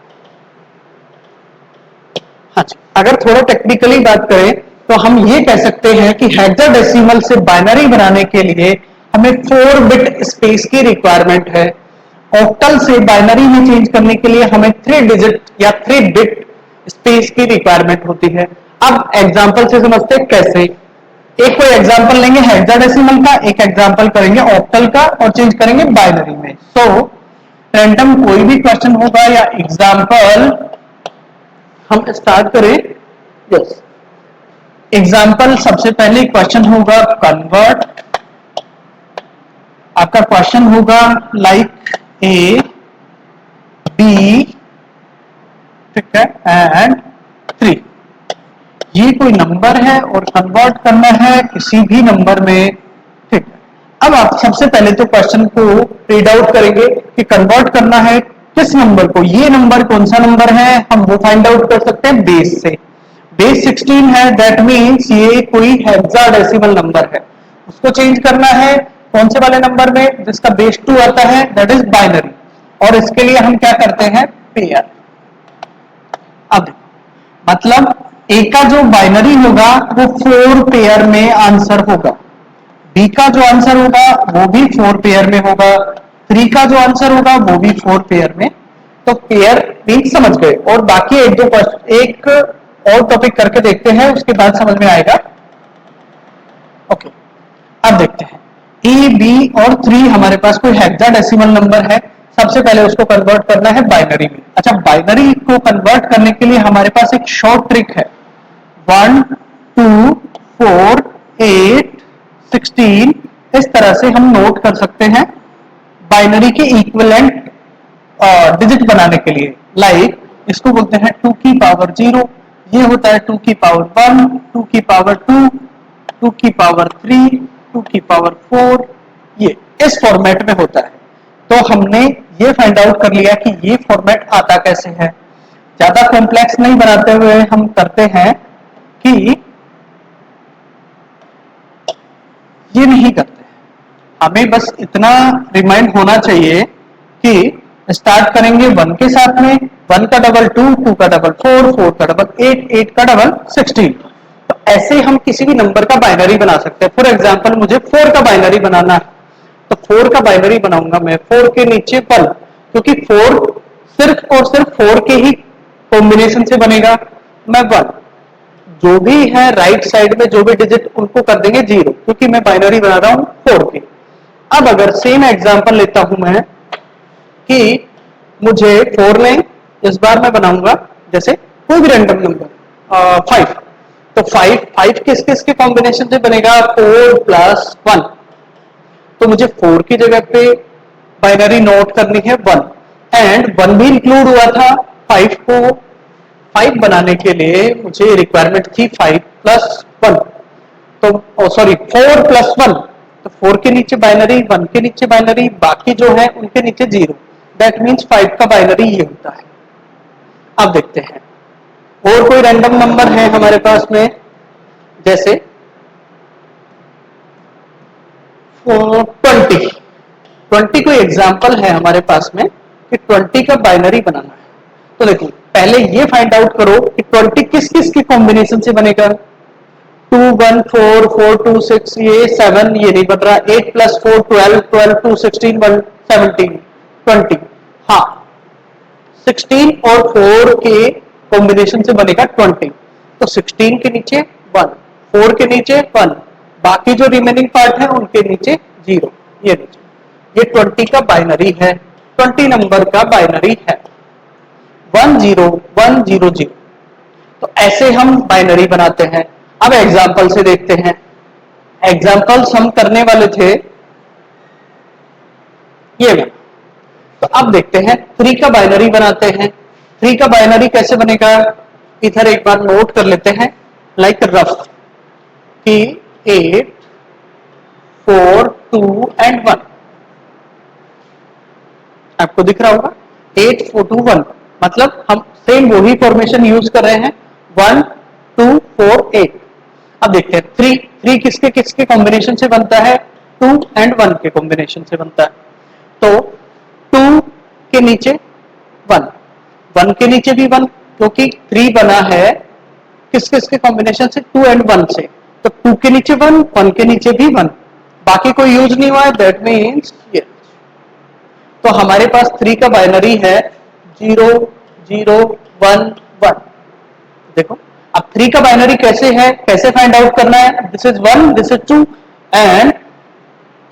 हाँ जी, अगर थोड़ा टेक्निकली बात करें तो हम ये कह सकते हैं कि हेक्साडेसिमल से बाइनरी बनाने के लिए हमें 4 बिट स्पेस की रिक्वायरमेंट है, ऑक्टल से बाइनरी में चेंज करने के लिए हमें 3 डिजिट या 3 बिट स्पेस की रिक्वायरमेंट होती है। अब एग्जांपल से समझते हैं कैसे। एक कोई एग्जांपल लेंगे हेक्साडेसिमल का, एक एग्जांपल करेंगे ऑक्टल का, और चेंज करेंगे बाइनरी में। सो रैंडम कोई भी क्वेश्चन होगा या एग्जांपल हम स्टार्ट करें। यस, एग्जांपल सबसे पहले क्वेश्चन होगा कन्वर्ट, आपका क्वेश्चन होगा लाइक ए बी, ठीक है, एंड 3, ये कोई नंबर है और कन्वर्ट करना है किसी भी नंबर में, ठीक है। अब आप सबसे पहले तो क्वेश्चन को रीड आउट करेंगे कि कन्वर्ट करना है किस नंबर को, ये नंबर कौन सा नंबर है, हम वो फाइंड आउट कर सकते हैं बेस से। बेस 16 है, दैट मींस ये कोई हेक्साडेसिमल नंबर है, उसको चेंज करना है कौन से वाले नंबर में, जिसका बेस 2 आता है, दैट इज बाइनरी, और इसके लिए हम क्या करते हैं, पेयर। अब मतलब ए का जो बाइनरी होगा वो 4 पेयर में आंसर होगा, बी का जो आंसर होगा वो भी 4 पेयर में होगा, 3 का जो आंसर होगा वो भी 4 पेयर में। तो पेयर मीन समझ गए, और बाकी एक दो क्वेश्चन, एक और टॉपिक करके देखते हैं, उसके बाद समझ में आएगा। ओके, अब देखते हैं ए, बी और 3 हमारे पास कोई हेक्साडेसिमल नंबर है, सबसे पहले उसको कन्वर्ट करना है बाइनरी में। अच्छा, बाइनरी को कन्वर्ट करने के लिए हमारे पास एक शॉर्ट ट्रिक है, 1 2 4 8 16, इस तरह से हम नोट कर सकते हैं बाइनरी के इक्विवेलेंट डिजिट बनाने के लिए। लाइक इसको बोलते हैं 2 की पावर 0, ये होता है 2 की पावर 1, 2 की पावर 2, 2 की पावर 3, 2 की पावर 4, ये इस फॉर्मेट में होता है। तो हमने ये फाइंड आउट कर लिया कि ये फॉर्मेट आता कैसे है। ज्यादा कॉम्प्लेक्स नहीं बनाते हुए हम करते हैं कि ये नहीं करते, हमें बस इतना रिमाइंड होना चाहिए कि स्टार्ट करेंगे 1 के साथ में, 1 का डबल 2, 2 का डबल 4, 4 का डबल 8, 8 का डबल 16। तो ऐसे हम किसी भी नंबर का बाइनरी बना सकते हैं। फॉर एग्जांपल मुझे 4 का बाइनरी बनाना है, तो 4 का बाइनरी बनाऊंगा मैं, 4 के नीचे पल, क्योंकि 4 सिर्फ और सिर्फ 4 के ही कॉम्बिनेशन से बनेगा। मैं 1 जो भी है राइट साइड में जो भी डिजिट उनको कर देंगे 0, क्योंकि मैं बाइनरी बना रहा हूं 4 की। अब अगर सेम एग्जांपल लेता हूं मैं कि मुझे 4 लें, इस बार मैं बनाऊंगा जैसे कोई भी रैंडम नंबर 5, तो 5 किस किस के कॉम्बिनेशन से बनेगा? 4 प्लस 1। तो मुझे 4 की जगह पे बाइनरी नोट करनी है 1, एंड 1 भी इंक्लूड हुआ था 5 को। 5 बनाने के लिए मुझे रिक्वायरमेंट थी 5 प्लस 1, तो सॉरी 4 प्लस 1, तो 4 के नीचे बाइनरी, 1 के नीचे बाइनरी, बाकी जो है उनके नीचे 0। दैट मीन्स 5 का बाइनरी ये होता है। अब देखते हैं और कोई रैंडम नंबर है हमारे पास में, जैसे 20। 20 कोई एग्जाम्पल है हमारे पास में कि 20 का बाइनरी बनाना है। तो देखो पहले ये फाइंड आउट करो कि 20 किस किस के कॉम्बिनेशन से बनेगा। 2 1 4 4 2 6, ये 7 ये नहीं बन रहा। 8 प्लस 4 12, 12 2 16 1 17 20। हाँ 16 और 4 के कॉम्बिनेशन से बनेगा 20। तो 16 के नीचे 1, 4 के नीचे 1, बाकी जो रिमेनिंग पार्ट है उनके नीचे 0। ये नीचे ये 20 का बाइनरी है, 20 नंबर का बाइनरी है 1 0 1 0 0। तो ऐसे हम बाइनरी बनाते हैं। अब एग्जाम्पल से देखते हैं। एग्जाम्पल्स हम करने वाले थे ये में। तो अब देखते हैं 3 का बाइनरी बनाते हैं। 3 का बाइनरी कैसे बनेगा, इधर एक बार नोट कर लेते हैं लाइक रफ कि 8 4 2 एंड 1। आपको दिख रहा होगा 8 4 2 1, मतलब हम सेम वही फॉर्मेशन यूज कर रहे हैं 1 2 4 8। अब देखते हैं 3 किसके किसके कॉम्बिनेशन से बनता है? 2 एंड 1 के कॉम्बिनेशन से बनता है। तो 2 के नीचे 1, 1 के नीचे भी 1, क्योंकि 3 बना है किस किस के कॉम्बिनेशन से? 2 एंड 1 से। तो 2 के नीचे 1, 1 के नीचे भी 1, बाकी कोई यूज नहीं हुआ है। दैट मीन्स ये। तो हमारे पास 3 का बाइनरी है 0 0 1 1। देखो अब 3 का बाइनरी कैसे है, कैसे फाइंड आउट करना है? This is 1 this is 2 and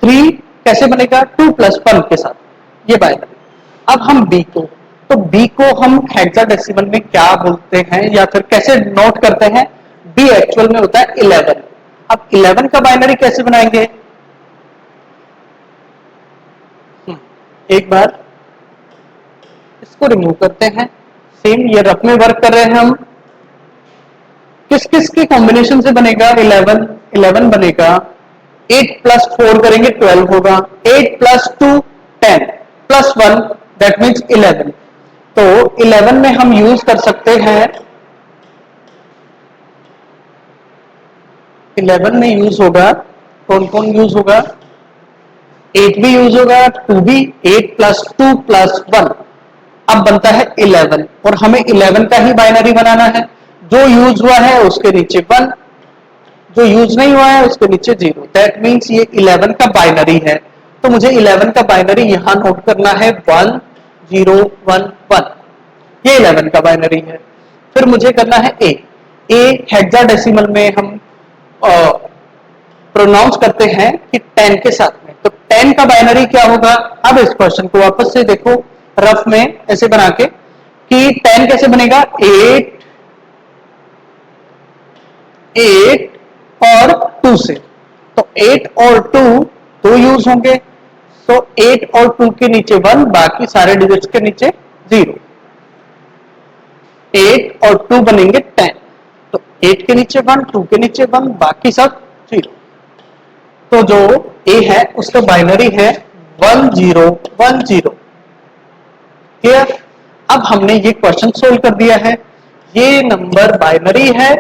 3 कैसे बनेगा? 2 प्लस 1 के साथ ये बाइनरी। अब हम b को, तो b को हम हेक्साडेसिमल में क्या बोलते हैं या फिर कैसे नोट करते हैं? b एक्चुअल में होता है 11। अब 11 का बाइनरी कैसे बनाएंगे? एक बार इसको रिमूव करते हैं। सेम ये रफ में वर्क कर रहे हैं हम। किस किस के कॉम्बिनेशन से बनेगा? 11 11 बनेगा। 8 प्लस 4 करेंगे 12 होगा। 8 प्लस 2 10 प्लस 1 दैट मीन्स 11। तो 11 में हम यूज कर सकते हैं, 11 में यूज होगा कौन कौन यूज होगा? 8 भी यूज होगा, 2 भी। 8 प्लस 2 प्लस 1 अब बनता है 11, और हमें 11 का ही बाइनरी बनाना है। जो यूज हुआ है उसके नीचे 1, जो यूज नहीं हुआ है उसके नीचे 0। दैट मीन्स ये 11 का बाइनरी है। तो मुझे 11 का बाइनरी यहां नोट करना है 1 0 1 1। ये 11 का बाइनरी है। फिर मुझे करना है ए हेक्साडेसिमल में हम प्रोनाउंस करते हैं कि 10 के साथ में। तो 10 का बाइनरी क्या होगा? अब इस क्वेश्चन को वापस से देखो रफ में ऐसे बना के कि 10 कैसे बनेगा? 8 और 2 से। तो 8 और 2 दो यूज होंगे। तो 8 और 2 के नीचे 1, बाकी सारे डिजिट्स के नीचे 0। 8 और 2 बनेंगे 10। तो 8 के नीचे 1, 2 के नीचे 1, बाकी सब 0। तो जो ए है उसका बाइनरी है 1 0 1 0। क्लियर? अब हमने ये क्वेश्चन सोल्व कर दिया है। ये नंबर बाइनरी है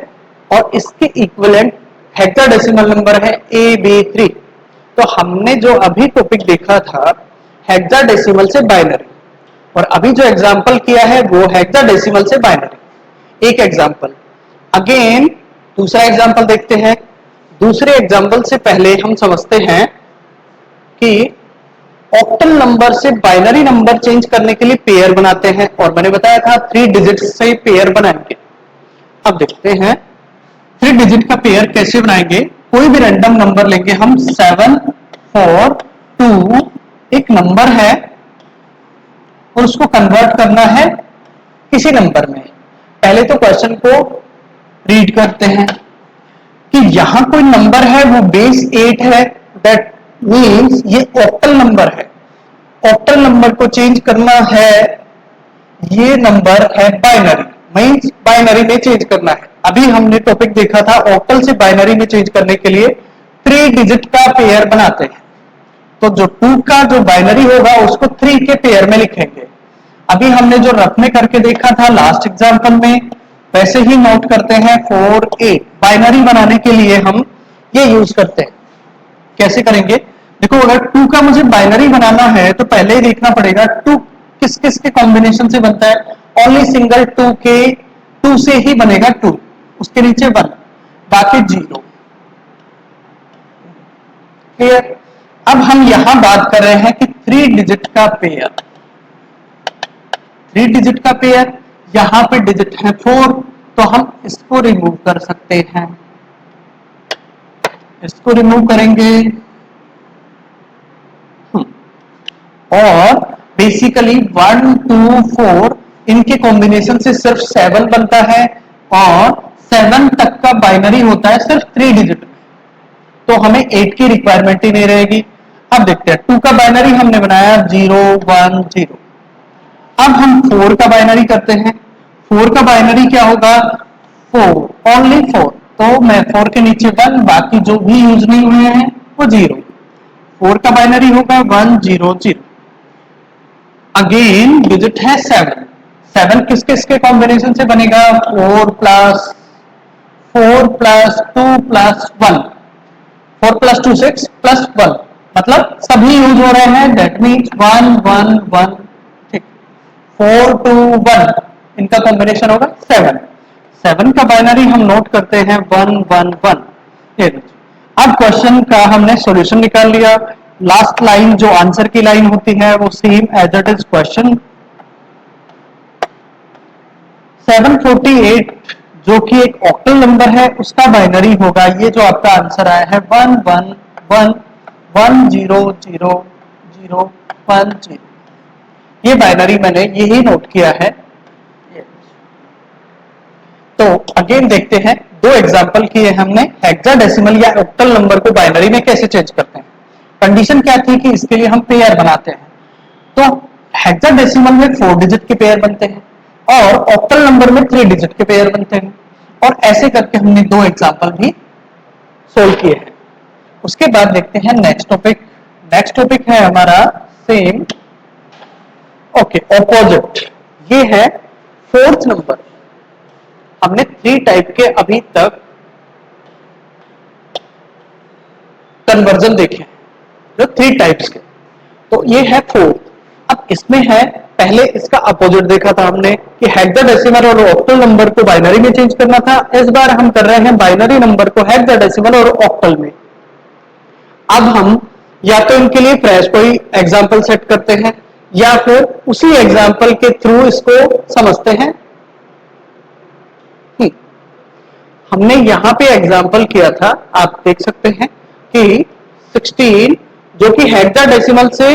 और इसके इक्विवेलेंट हेक्साडेसिमल नंबर है AB3। तो हमने जो अभी टॉपिक देखा था हेक्साडेसिमल से बाइनरी, और अभी जो एग्जांपल किया है वो हेक्साडेसिमल से बाइनरी। एक एग्जांपल अगेन, दूसरा एग्जांपल देखते हैं। दूसरे एग्जांपल से पहले हम समझते हैं कि ऑक्टल नंबर से बाइनरी नंबर चेंज करने के लिए पेयर बनाते हैं, और मैंने बताया था 3 डिजिट से पेयर बनाएंगे। अब देखते हैं डिजिट का पेयर कैसे बनाएंगे? कोई भी रैंडम नंबर लेंगे हम, 7 4 2, एक नंबर है और उसको कन्वर्ट करना है किसी नंबर में। पहले तो क्वेश्चन को रीड करते हैं कि यहां कोई नंबर है वो बेस 8 है, दैट मीन्स ये ऑक्टल नंबर है। ऑक्टल नंबर को चेंज करना है, ये नंबर है बाइनरी, मीन्स बाइनरी में चेंज करना है। अभी हमने टॉपिक देखा था ऑक्टल से बाइनरी में चेंज करने के लिए 3 डिजिट का पेयर बनाते हैं। तो जो 2 का जो बाइनरी होगा उसको 3 के पेयर में लिखेंगे। अभी हमने जो रफ में करके देखा था लास्ट एग्जांपल में, वैसे ही नोट करते हैं 4 8। बाइनरी बनाने के लिए हम ये यूज करते हैं। कैसे करेंगे? देखो, अगर 2 का मुझे बाइनरी बनाना है तो पहले ही देखना पड़ेगा 2 किस किस के कॉम्बिनेशन से बनता है। ओनली सिंगल 2 के 2 से ही बनेगा 2, उसके नीचे 1, बाकी 0। क्लियर? अब हम यहां बात कर रहे हैं कि 3 डिजिट का पेयर। 3 डिजिट का पेयर, यहां पे डिजिट है 4, तो हम इसको रिमूव कर सकते हैं। इसको रिमूव करेंगे और बेसिकली 1 2 4 इनके कॉम्बिनेशन से सिर्फ 7 बनता है और 7 तक का बाइनरी होता है सिर्फ 3 डिजिट में, तो हमें 8 की रिक्वायरमेंट ही नहीं रहेगी। अब देखते हैं 2 का बाइनरी हमने बनाया 0 1 0। अब हम 4 का बाइनरी करते हैं। 4 का बाइनरी क्या होगा? 4, ओनली 4, तो मैं 4 के नीचे 1, बाकी जो भी यूज नहीं हुए हैं वो 0। 4 का बाइनरी होगा 1 0 0। अगेन डिजिट है 7। 7 किस किस के कॉम्बिनेशन से बनेगा? 4 प्लस 2 प्लस 1। 4 प्लस 2 6 प्लस 1, मतलब सभी यूज हो रहे हैं, दैट मीन्स 1 1 1। ठीक, 4 2 1 इनका कॉम्बिनेशन होगा 7। 7 का बाइनरी हम नोट करते हैं 1 1 1। ये अब क्वेश्चन का हमने सॉल्यूशन निकाल लिया। लास्ट लाइन जो आंसर की लाइन होती है वो same as it is question. 748 जो कि एक ऑक्टल नंबर है, उसका बाइनरी होगा ये जो आपका आंसर आया है 1 1 1 1 0 0 0 1 0। ये बाइनरी मैंने यही नोट किया है। तो अगेन देखते हैं, दो एग्जांपल किए हमने, हेक्साडेसिमल या ऑक्टल नंबर को बाइनरी में कैसे चेंज करते हैं। कंडीशन क्या थी कि इसके लिए हम पेयर बनाते हैं। तो हेक्साडेसिमल में 4 डिजिट के पेयर बनते हैं और ऑक्टल नंबर में 3 डिजिट के पेयर बनते हैं, और ऐसे करके हमने दो एग्जांपल भी सोल्व किए हैं। उसके बाद देखते हैं नेक्स्ट टॉपिक। नेक्स्ट टॉपिक है हमारा सेम, ओके, ऑपोजिट। ये है 4th नंबर। हमने 3 टाइप के अभी तक कन्वर्जन देखे हैं, जो 3 टाइप्स के। तो ये है 4th। अब इसमें है, पहले इसका अपोजिट देखा था हमने कि हेक्साडेसिमल और ऑक्टल नंबर को बाइनरी में चेंज करना था। इस बार हम कर रहे हैं बाइनरी नंबर को हेक्साडेसिमल और ऑक्टल में। अब हम या तो इनके लिए फ्रेश कोई एग्जांपल सेट करते हैं या फिर उसी एग्जांपल के थ्रू इसको समझते हैं। हमने यहां पे एग्जांपल किया था, आप देख सकते हैं कि 16 जो कि हेक्साडेसिमल से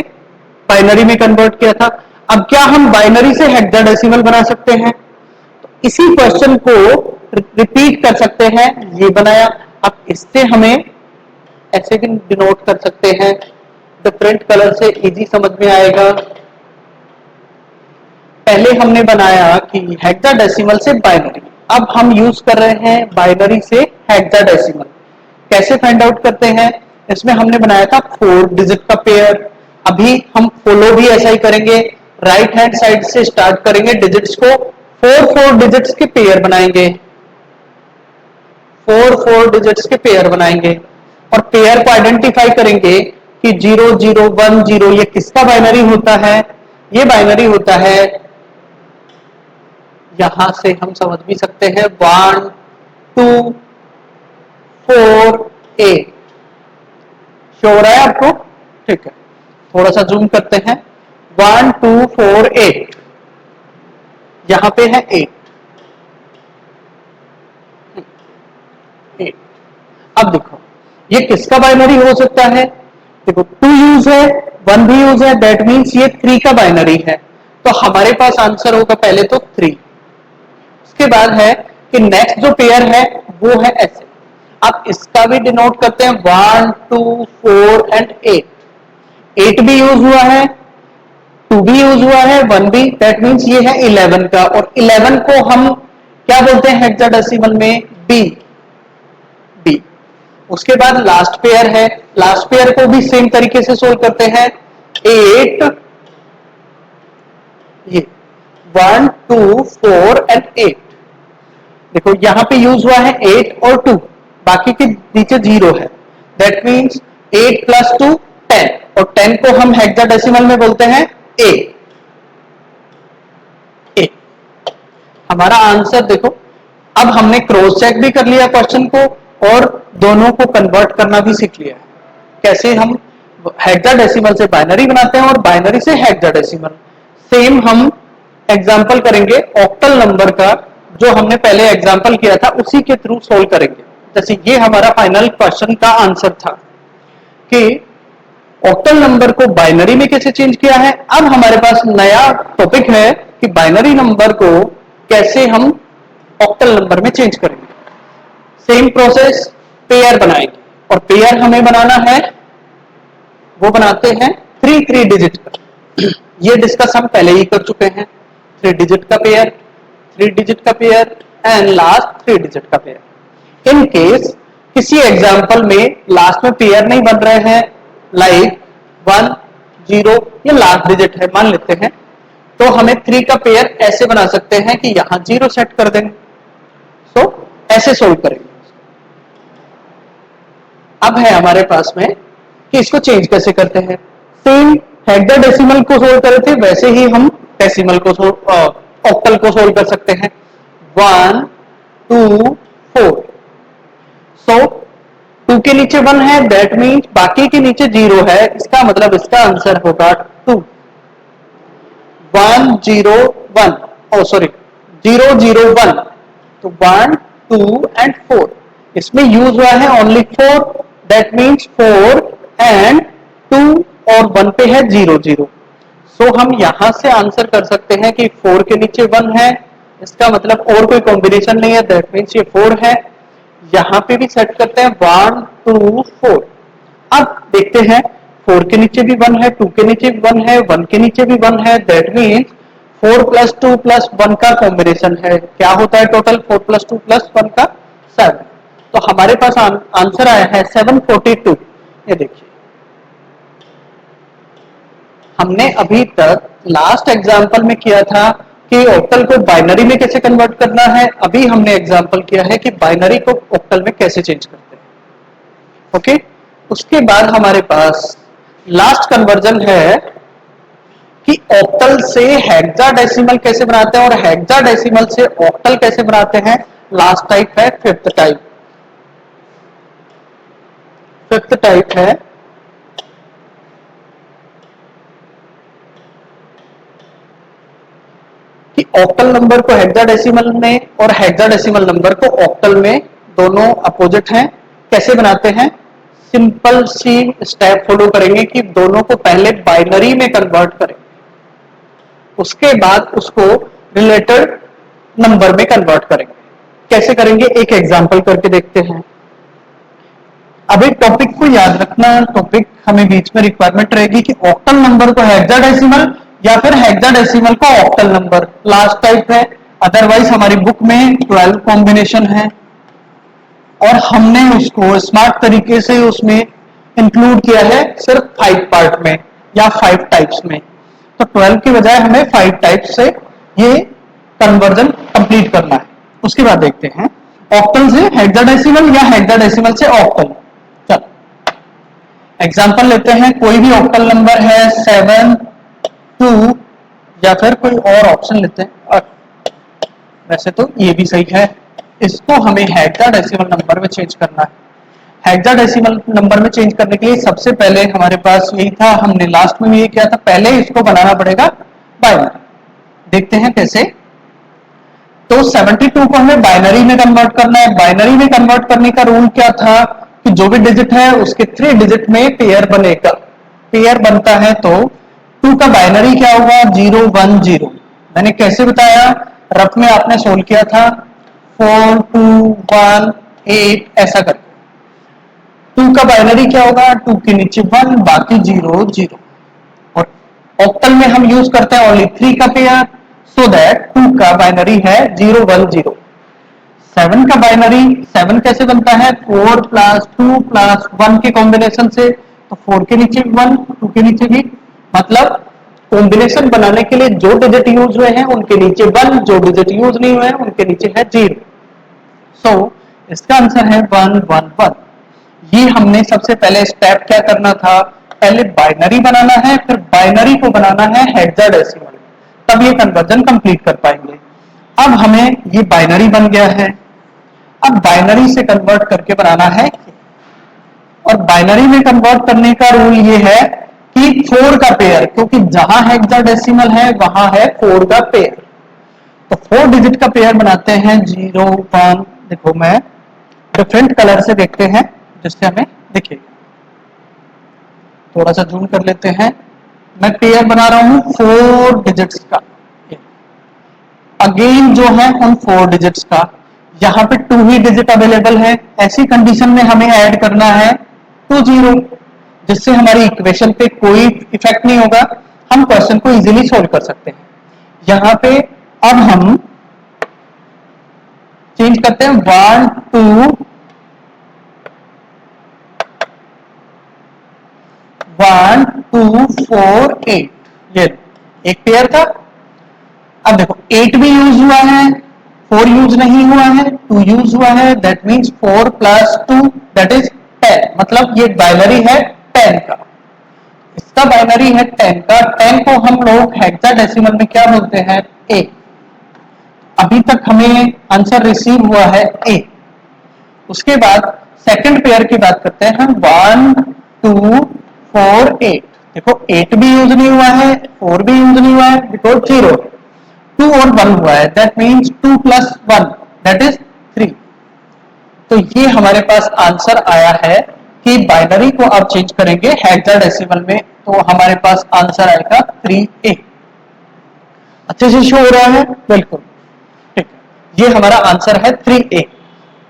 बाइनरी में कन्वर्ट किया था। अब क्या हम बाइनरी से हेक्साडेसिमल बना सकते हैं? तो इसी क्वेश्चन को रिपीट कर सकते हैं, ये बनाया। अब इससे हमें ऐसे भी डिनोट कर सकते हैं, डिफरेंट कलर से इजी समझ में आएगा। पहले हमने बनाया कि हेक्साडेसिमल से बाइनरी, अब हम यूज कर रहे हैं बाइनरी से हेक्साडेसिमल। कैसे फाइंड आउट करते हैं? इसमें हमने बनाया था 4 डिजिट का पेयर। अभी हम फॉलो भी ऐसा ही करेंगे, राइट हैंड साइड से स्टार्ट करेंगे, डिजिट्स को 4 डिजिट्स के पेयर बनाएंगे। 4 डिजिट्स के पेयर बनाएंगे और पेयर को आइडेंटिफाई करेंगे कि 0 0 1 0 ये किसका बाइनरी होता है? ये बाइनरी होता है, यहां से हम समझ भी सकते हैं 1 2 4 8। श्योर है आपको? ठीक है, थोड़ा सा जूम करते हैं। 1 2 4 8, यहां पे है 8। अब देखो ये किसका बाइनरी हो सकता है, देखो 2 यूज है 1 भी यूज है, दैट मीन्स ये 3 का बाइनरी है, तो हमारे पास आंसर होगा पहले तो 3। उसके बाद है कि नेक्स्ट जो पेयर है वो है ऐसे, आप इसका भी डिनोट करते हैं 1 2 4 एंड 8, 8 भी यूज हुआ है 2 भी यूज हुआ है 1 भी, दैट मीन्स ये है 11 का, और 11 को हम क्या बोलते हैं हेक्साडेसिमल में, बी बी। उसके बाद लास्ट पेयर है, लास्ट पेयर को भी सेम तरीके से सोल्व करते हैं, 8 ये 1 2 4 एंड 8, देखो यहां पे यूज हुआ है 8 और 2, बाकी के नीचे 0 है, दैट मीन्स 8 प्लस 2 10, और 10 को हम हेक्साडेसिमल में बोलते हैं ए। हमारा आंसर देखो, अब हमने क्रॉस चेक भी कर लिया क्वेश्चन को और दोनों को कन्वर्ट करना भी सीख लिया है, कैसे हम हेक्साडेसिमल से बाइनरी बनाते हैं और बाइनरी से हेक्साडेसिमल। सेम हम एग्जांपल करेंगे ऑक्टल नंबर का, जो हमने पहले एग्जांपल किया था उसी के थ्रू सोल्व करेंगे। जैसे ये हमारा फाइनल क्वेश्चन का आंसर था कि ऑक्टल नंबर को बाइनरी में कैसे चेंज किया है। अब हमारे पास नया टॉपिक है कि बाइनरी नंबर को कैसे हम ऑक्टल नंबर में चेंज करेंगे। सेम प्रोसेस, पेयर बनाएंगे, और पेयर हमें बनाना है वो बनाते हैं 3 डिजिट का। ये डिस्कस हम पहले ही कर चुके हैं, 3 डिजिट का पेयर, 3 डिजिट का पेयर एंड लास्ट 3 डिजिट का पेयर। इन केस किसी एग्जांपल में लास्ट में पेयर नहीं बन रहे हैं, लाइक 1 0 ये लास्ट डिजिट है मान लेते हैं, तो हमें 3 का पेयर ऐसे बना सकते हैं कि यहां 0 सेट कर देंगे, सो ऐसे सोल्व करेंगे। अब है हमारे पास में कि इसको चेंज कैसे करते हैं। सेम हेक्साडेसिमल को सोल्व करे थे वैसे ही हम डेसिमल को ऑक्टल को सोल्व कर सकते हैं। 1 2 4, सो 2 के नीचे 1 है, दैट मीन्स बाकी के नीचे 0 है, इसका मतलब इसका आंसर होगा 2। 1 0 1, ओ सॉरी 0 0 1, तो 1 2 एंड 4, इसमें यूज हुआ है ओनली 4, दैट मीन्स 4 एंड 2 और 1 पे है 0 0, सो हम यहां से आंसर कर सकते हैं कि 4 के नीचे 1 है, इसका मतलब और कोई कॉम्बिनेशन नहीं है, दैट मीन्स ये 4 है। यहां पे भी सेट करते हैं 1 2 4। अब देखते हैं 4 के नीचे भी 1 है, 2 के नीचे भी 1 है, 1 के नीचे भी 1 है, दैट मीन्स 4 प्लस 2 प्लस 1 का कॉम्बिनेशन है, क्या होता है टोटल 4 प्लस 2 प्लस 1 का 7, तो हमारे पास आंसर आया है 742। ये देखिए हमने अभी तक लास्ट एग्जाम्पल में किया था कि ऑक्टल को बाइनरी में कैसे कन्वर्ट करना है, अभी हमने एग्जाम्पल किया है कि बाइनरी को ऑक्टल में कैसे चेंज करते हैं। ओके, उसके बाद हमारे पास लास्ट कन्वर्जन है कि ऑक्टल से हेक्साडेसिमल कैसे बनाते हैं और हेक्साडेसिमल से ऑक्टल कैसे बनाते हैं। लास्ट टाइप है फिफ्थ टाइप। फिफ्थ टाइप है कि ऑक्टल नंबर को हेक्साडेसिमल में और हेक्साडेसिमल नंबर को ऑक्टल में, दोनों अपोजिट हैं, कैसे बनाते हैं। सिंपल सी स्टेप फॉलो करेंगे कि दोनों को पहले बाइनरी में कन्वर्ट करें, उसके बाद उसको रिलेटेड नंबर में कन्वर्ट करेंगे। कैसे करेंगे एक एग्जांपल करके देखते हैं। अब एक टॉपिक को याद रखना, टॉपिक हमें बीच में रिक्वायरमेंट रहेगी कि ऑक्टल नंबर को हेक्साडेसिमल या फिर हेक्साडेसिमल का ऑक्टल नंबर, लास्ट टाइप है। अदरवाइज हमारी बुक में 12 कॉम्बिनेशन है और हमने उसको स्मार्ट तरीके से उसमें इंक्लूड किया है सिर्फ 5 पार्ट में या 5 टाइप्स में, तो 12 की बजाय हमें 5 टाइप से ये कन्वर्जन कंप्लीट करना है। उसके बाद देखते हैं ऑक्टल से हेक्साडेसिमल या हेक्साडेसिमल से ऑक्टल। चलो एग्जांपल लेते हैं, कोई भी ऑक्टल नंबर है 7 2 या फिर कोई और ऑप्शन लेते हैं, और वैसे तो ये भी सही है। इसको हमें हेक्साडेसिमल नंबर में चेंज करना है। हेक्साडेसिमल नंबर में चेंज करने के लिए सबसे पहले हमारे पास यही था, हमने लास्ट में ये किया था, पहले इसको बनाना पड़ेगा बाइनरी। देखते हैं कैसे। तो 72 को हमें बाइनरी में कन्वर्ट करना है। बाइनरी में कन्वर्ट करने का रूल क्या था कि जो भी डिजिट है उसके 3 डिजिट में पेयर बनेगा। पेयर बनता है तो 2 का बाइनरी क्या होगा, 0 1 0। मैंने कैसे बताया, रफ में आपने सोल्व किया था 4 2 1 8 ऐसा करके। 2 का बाइनरी क्या होगा, 2 के नीचे 1 बाकी 0 0। और ऑक्टल में हम यूज करते हैं ओनली 3 का पेयर, सो दैट 2 का बाइनरी है 0 1 0। 7 का बाइनरी 7 कैसे बनता है, 4 प्लस 2 प्लस 1 के कॉम्बिनेशन से। तो 4 के नीचे 1 2 के नीचे भी, मतलब कॉम्बिनेशन बनाने के लिए जो डिजिट यूज हुए हैं उनके नीचे 1, जो डिजिट यूज नहीं हुए हैं उनके नीचे है 0। सो इसका आंसर है 1 1 1। ये हमने सबसे पहले स्टेप क्या करना था, पहले बाइनरी बनाना है, फिर बाइनरी को बनाना है हेक्साडेसिमल, तब ये कन्वर्जन कंप्लीट कर पाएंगे। अब हमें ये बाइनरी बन गया है, अब बाइनरी से कन्वर्ट करके बनाना है। और बाइनरी में कन्वर्ट करने का रूल ये है कि 4 का पेयर, क्योंकि जहां हेक्साडेसिमल है वहां है 4 का पेयर, तो 4 डिजिट का पेयर बनाते हैं 0 1। देखो मैं डिफरेंट कलर से देखते हैं जिससे हमें दिखे, थोड़ा सा जूम कर लेते हैं। मैं पेयर बना रहा हूं 4 डिजिट्स का, अगेन जो है उन 4 डिजिट्स का। यहां पे 2 ही डिजिट अवेलेबल है, ऐसी कंडीशन में हमें ऐड करना है 2 0, जिससे हमारी इक्वेशन पे कोई इफेक्ट नहीं होगा, हम क्वेश्चन को इजीली सोल्व कर सकते हैं। यहां पे अब हम चेंज करते हैं 1 2 1 2 4 8, ये एक पेयर था। अब देखो 8 भी यूज हुआ है, 4 यूज नहीं हुआ है, 2 यूज हुआ है, that means 4 plus 2 that is 10, मतलब ये बाइनरी है 10 का। इसका बाइनरी है 10 का, 10 को हम लोग हेक्साडेसिमल में क्या बोलते हैं, ए। अभी तक हमें आंसर रिसीव हुआ है ए। उसके बाद सेकंड पेयर की बात करते हैं हम, 1 2 4 8। देखो 8 भी यूज नहीं हुआ है, 4 भी यूज नहीं हुआ है, बिकॉज 0, 2 और 1 हुआ है, that means 2 plus 1 that is 3। तो ये हमारे पास आंसर आया है कि बाइनरी को आप चेंज करेंगे हेक्साडेसिमल में, तो हमारे पास आंसर आएगा 3a। अच्छे से शो हो रहा है, बिल्कुल ठीक है, ये हमारा आंसर है 3a।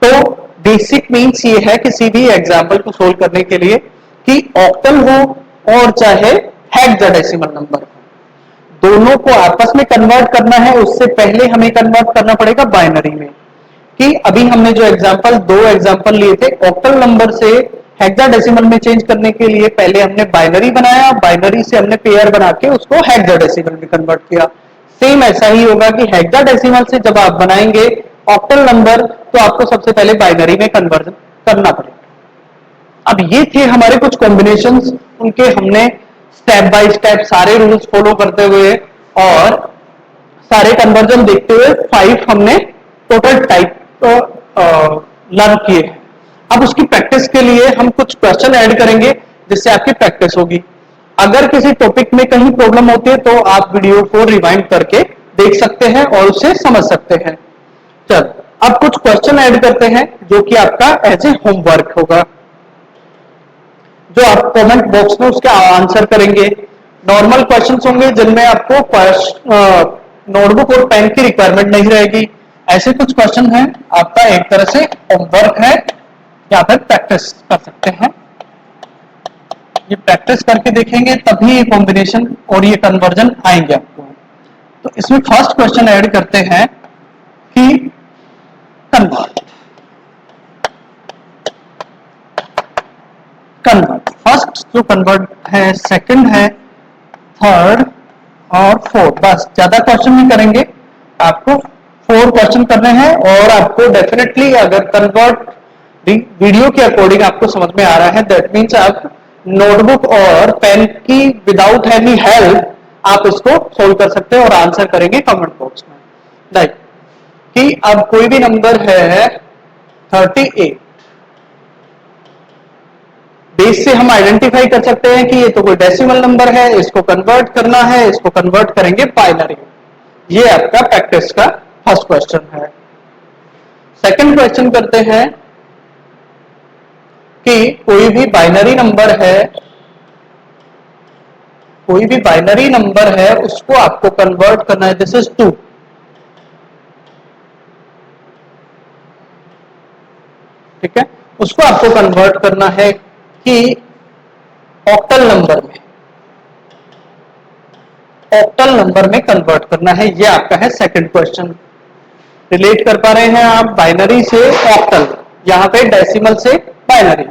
तो बेसिक मीन्स ये है किसी भी एग्जाम्पल को सोल्व करने के लिए कि ऑक्टल हो और चाहे हेक्साडेसिमल नंबर हो, दोनों को आपस में कन्वर्ट करना है, उससे पहले हमें कन्वर्ट करना पड़ेगा बाइनरी में। कि अभी हमने जो एग्जांपल, 2 एग्जांपल लिए थे ऑक्टल नंबर से हेक्साडेसिमल में चेंज करने के लिए, पहले हमने बाइनरी बनाया, बाइनरी से हमने पेयर बना के उसको हेक्साडेसिमल में कन्वर्ट किया। सेम ऐसा ही होगा कि हेक्साडेसिमल से जब आप बनाएंगे ऑक्टल नंबर, तो आपको सबसे पहले बाइनरी में कन्वर्जन करना पड़ेगा। अब ये थे हमारे कुछ कॉम्बिनेशंस, उनके हमने स्टेप बाय स्टेप सारे रूल्स फॉलो करते हुए और सारे कन्वर्जन देखते हुए 5 हमने टोटल टाइप लर्न किए हैं। अब उसकी प्रैक्टिस के लिए हम कुछ क्वेश्चन ऐड करेंगे जिससे आपकी प्रैक्टिस होगी। अगर किसी टॉपिक में कहीं प्रॉब्लम होती है तो आप वीडियो को रिवाइंड करके देख सकते हैं और उसे समझ सकते हैं। चल अब कुछ क्वेश्चन ऐड करते हैं जो कि आपका एज ए होमवर्क होगा, जो आप कमेंट बॉक्स में उसके आंसर करेंगे। नॉर्मल क्वेश्चंस होंगे जिनमें आपको नोटबुक और पेन की रिक्वायरमेंट नहीं रहेगी। ऐसे कुछ क्वेश्चन हैं, आपका एक तरह से होमवर्क है या फिर प्रैक्टिस कर सकते हैं। ये प्रैक्टिस करके देखेंगे तभी ये कॉम्बिनेशन और ये कन्वर्जन आएंगे आपको। तो इसमें फर्स्ट क्वेश्चन ऐड करते हैं कि कन्वर्ट कन्वर्ट फर्स्ट जो कन्वर्ट है, सेकंड है, थर्ड और फोर्थ, बस ज्यादा क्वेश्चन नहीं करेंगे। आपको 4 क्वेश्चन करने हैं और आपको डेफिनेटली अगर कन्वर्ट वीडियो के अकॉर्डिंग आपको समझ में आ रहा है, दैट मीन्स आप नोटबुक और पेन की विदाउट एनी हेल्प आप इसको सोल्व कर सकते हैं और आंसर करेंगे कमेंट बॉक्स में। लाइक कि अब कोई भी नंबर है 38, बेस से हम आइडेंटिफाई कर सकते हैं कि ये तो कोई डेसिमल नंबर है, इसको कन्वर्ट करना है, इसको कन्वर्ट करेंगे बाइनरी। ये आपका प्रैक्टिस का फर्स्ट क्वेश्चन है। सेकंड क्वेश्चन करते हैं कि कोई भी बाइनरी नंबर है उसको आपको कन्वर्ट करना है, दिस इज 2, ठीक है, उसको आपको कन्वर्ट करना है कि ऑक्टल नंबर में कन्वर्ट करना है। ये आपका है सेकंड क्वेश्चन। रिलेट कर पा रहे हैं आप बाइनरी से ऑक्टल, यहां पे डेसिमल से बाइनरी।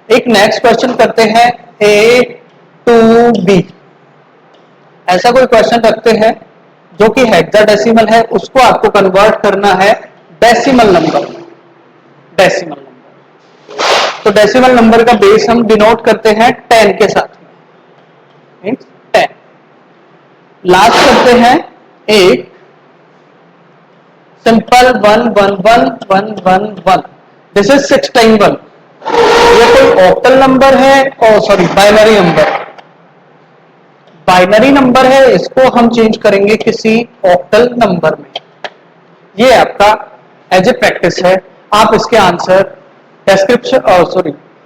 एक नेक्स्ट क्वेश्चन करते हैं ए टू बी। ऐसा कोई क्वेश्चन रखते हैं जो कि हेक्साडेसिमल है, उसको आपको कन्वर्ट करना है डेसिमल नंबर में। डेसिमल नंबर, तो डेसिमल नंबर का बेस हम डिनोट करते हैं 10 के साथ में, 10। लास्ट करते हैं एक सिंपल 1 दिस इज 6 टाइम 1। ये कोई ऑक्टल नंबर है, और सॉरी बाइनरी नंबर है, इसको हम चेंज करेंगे किसी ऑक्टल नंबर में। ये आपका एज ए प्रैक्टिस है, आप इसके आंसर डिस्क्रिप्शन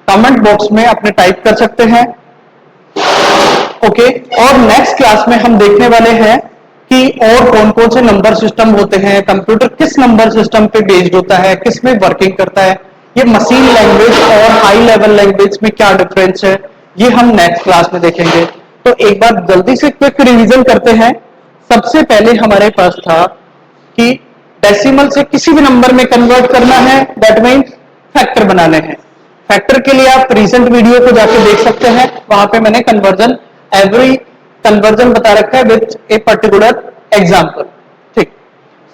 कमेंट बॉक्स में अपने टाइप कर सकते हैं। ओके, और नेक्स्ट क्लास में हम देखने वाले हैं कि और कौन कौन से नंबर सिस्टम होते हैं, कंप्यूटर किस नंबर सिस्टम पे बेस्ड होता है, किस में वर्किंग करता है, ये मशीन लैंग्वेज और हाई लेवल लैंग्वेज में क्या डिफरेंस है, ये हम नेक्स्ट क्लास में देखेंगे। तो एक बार जल्दी से क्विक रिवीजन करते हैं। सबसे पहले हमारे पास था कि डेसिमल से किसी भी नंबर में कन्वर्ट करना है, दैट मीन्स फैक्टर बनाने हैं। फैक्टर के लिए आप रिसेंट वीडियो को जाके देख सकते हैं, वहां पे मैंने एवरी कन्वर्जन बता रखा है विद ए पर्टिकुलर एग्जाम्पल, ठीक।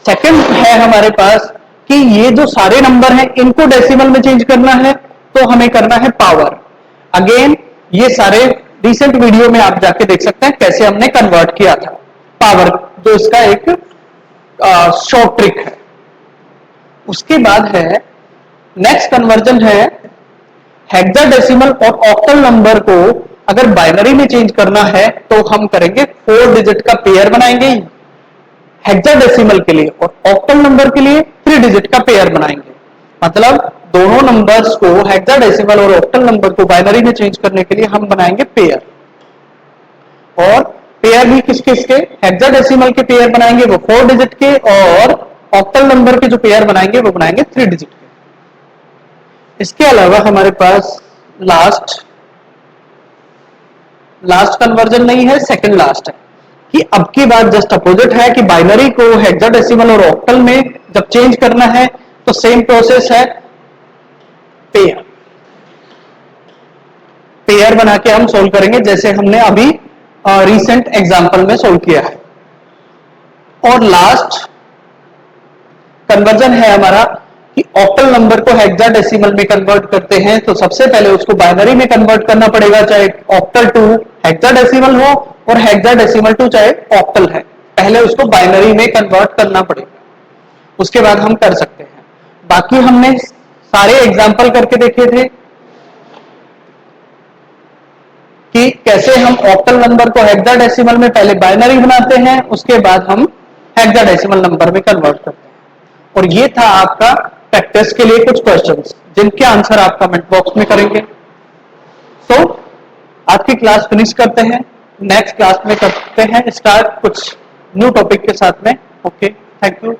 सेकंड है हमारे पास कि ये जो सारे नंबर हैं इनको डेसिमल में चेंज करना है, तो हमें करना है पावर। अगेन ये सारे रिसेंट वीडियो में आप जाके देख सकते हैं कैसे हमने कन्वर्ट किया था पावर, जो इसका एक शॉर्ट ट्रिक है। उसके बाद है नेक्स्ट कन्वर्जन है हेक्साडेसिमल और ऑक्टल नंबर को अगर बाइनरी में चेंज करना है तो हम करेंगे 4 डिजिट का पेयर बनाएंगे हेक्साडेसिमल के लिए, और ऑक्टल नंबर के लिए 3 डिजिट का पेयर बनाएंगे। मतलब दोनों नंबर्स को, हेक्साडेसिमल और ऑक्टल नंबर को बाइनरी में चेंज करने के लिए हम बनाएंगे पेयर। और पेयर भी किस किस के, हेक्साडेसिमल के पेयर बनाएंगे वो 4 डिजिट के, और ऑक्टल नंबर के जो पेयर बनाएंगे वो बनाएंगे 3 डिजिट के। इसके अलावा हमारे पास लास्ट कन्वर्जन नहीं है, सेकंड लास्ट है कि अब की बात जस्ट अपोजिट है कि बाइनरी को हेक्साडेसिमल और ऑक्टल में जब चेंज करना है तो सेम प्रोसेस है, पेयर बना के हम सोल्व करेंगे जैसे हमने अभी रिसेंट एग्जांपल में सोल्व किया है। और लास्ट कन्वर्जन है हमारा कि ऑक्टल नंबर को हेक्साडेसिमल में कन्वर्ट करते हैं, तो सबसे पहले उसको बाइनरी में कन्वर्ट करना पड़ेगा, चाहे ऑक्टल टू हेक्साडेसिमल हो और हेक्साडेसिमल टू चाहे ऑक्टल है, पहले उसको बाइनरी में कन्वर्ट करना पड़ेगा, उसके बाद हम कर सकते हैं। बाकी हमने सारे एग्जाम्पल करके देखे थे कि कैसे हम ऑक्टल नंबर को हेक्साडेसिमल में पहले बाइनरी बनाते हैं, उसके बाद हम हेक्साडेसिमल नंबर में कन्वर्ट करते हैं। और ये था आपका प्रैक्टिस के लिए कुछ क्वेश्चंस जिनके आंसर आप कमेंट बॉक्स में करेंगे। सो आज की क्लास फिनिश करते हैं, नेक्स्ट क्लास में करते हैं स्टार्ट कुछ न्यू टॉपिक के साथ में। Okay, thank you.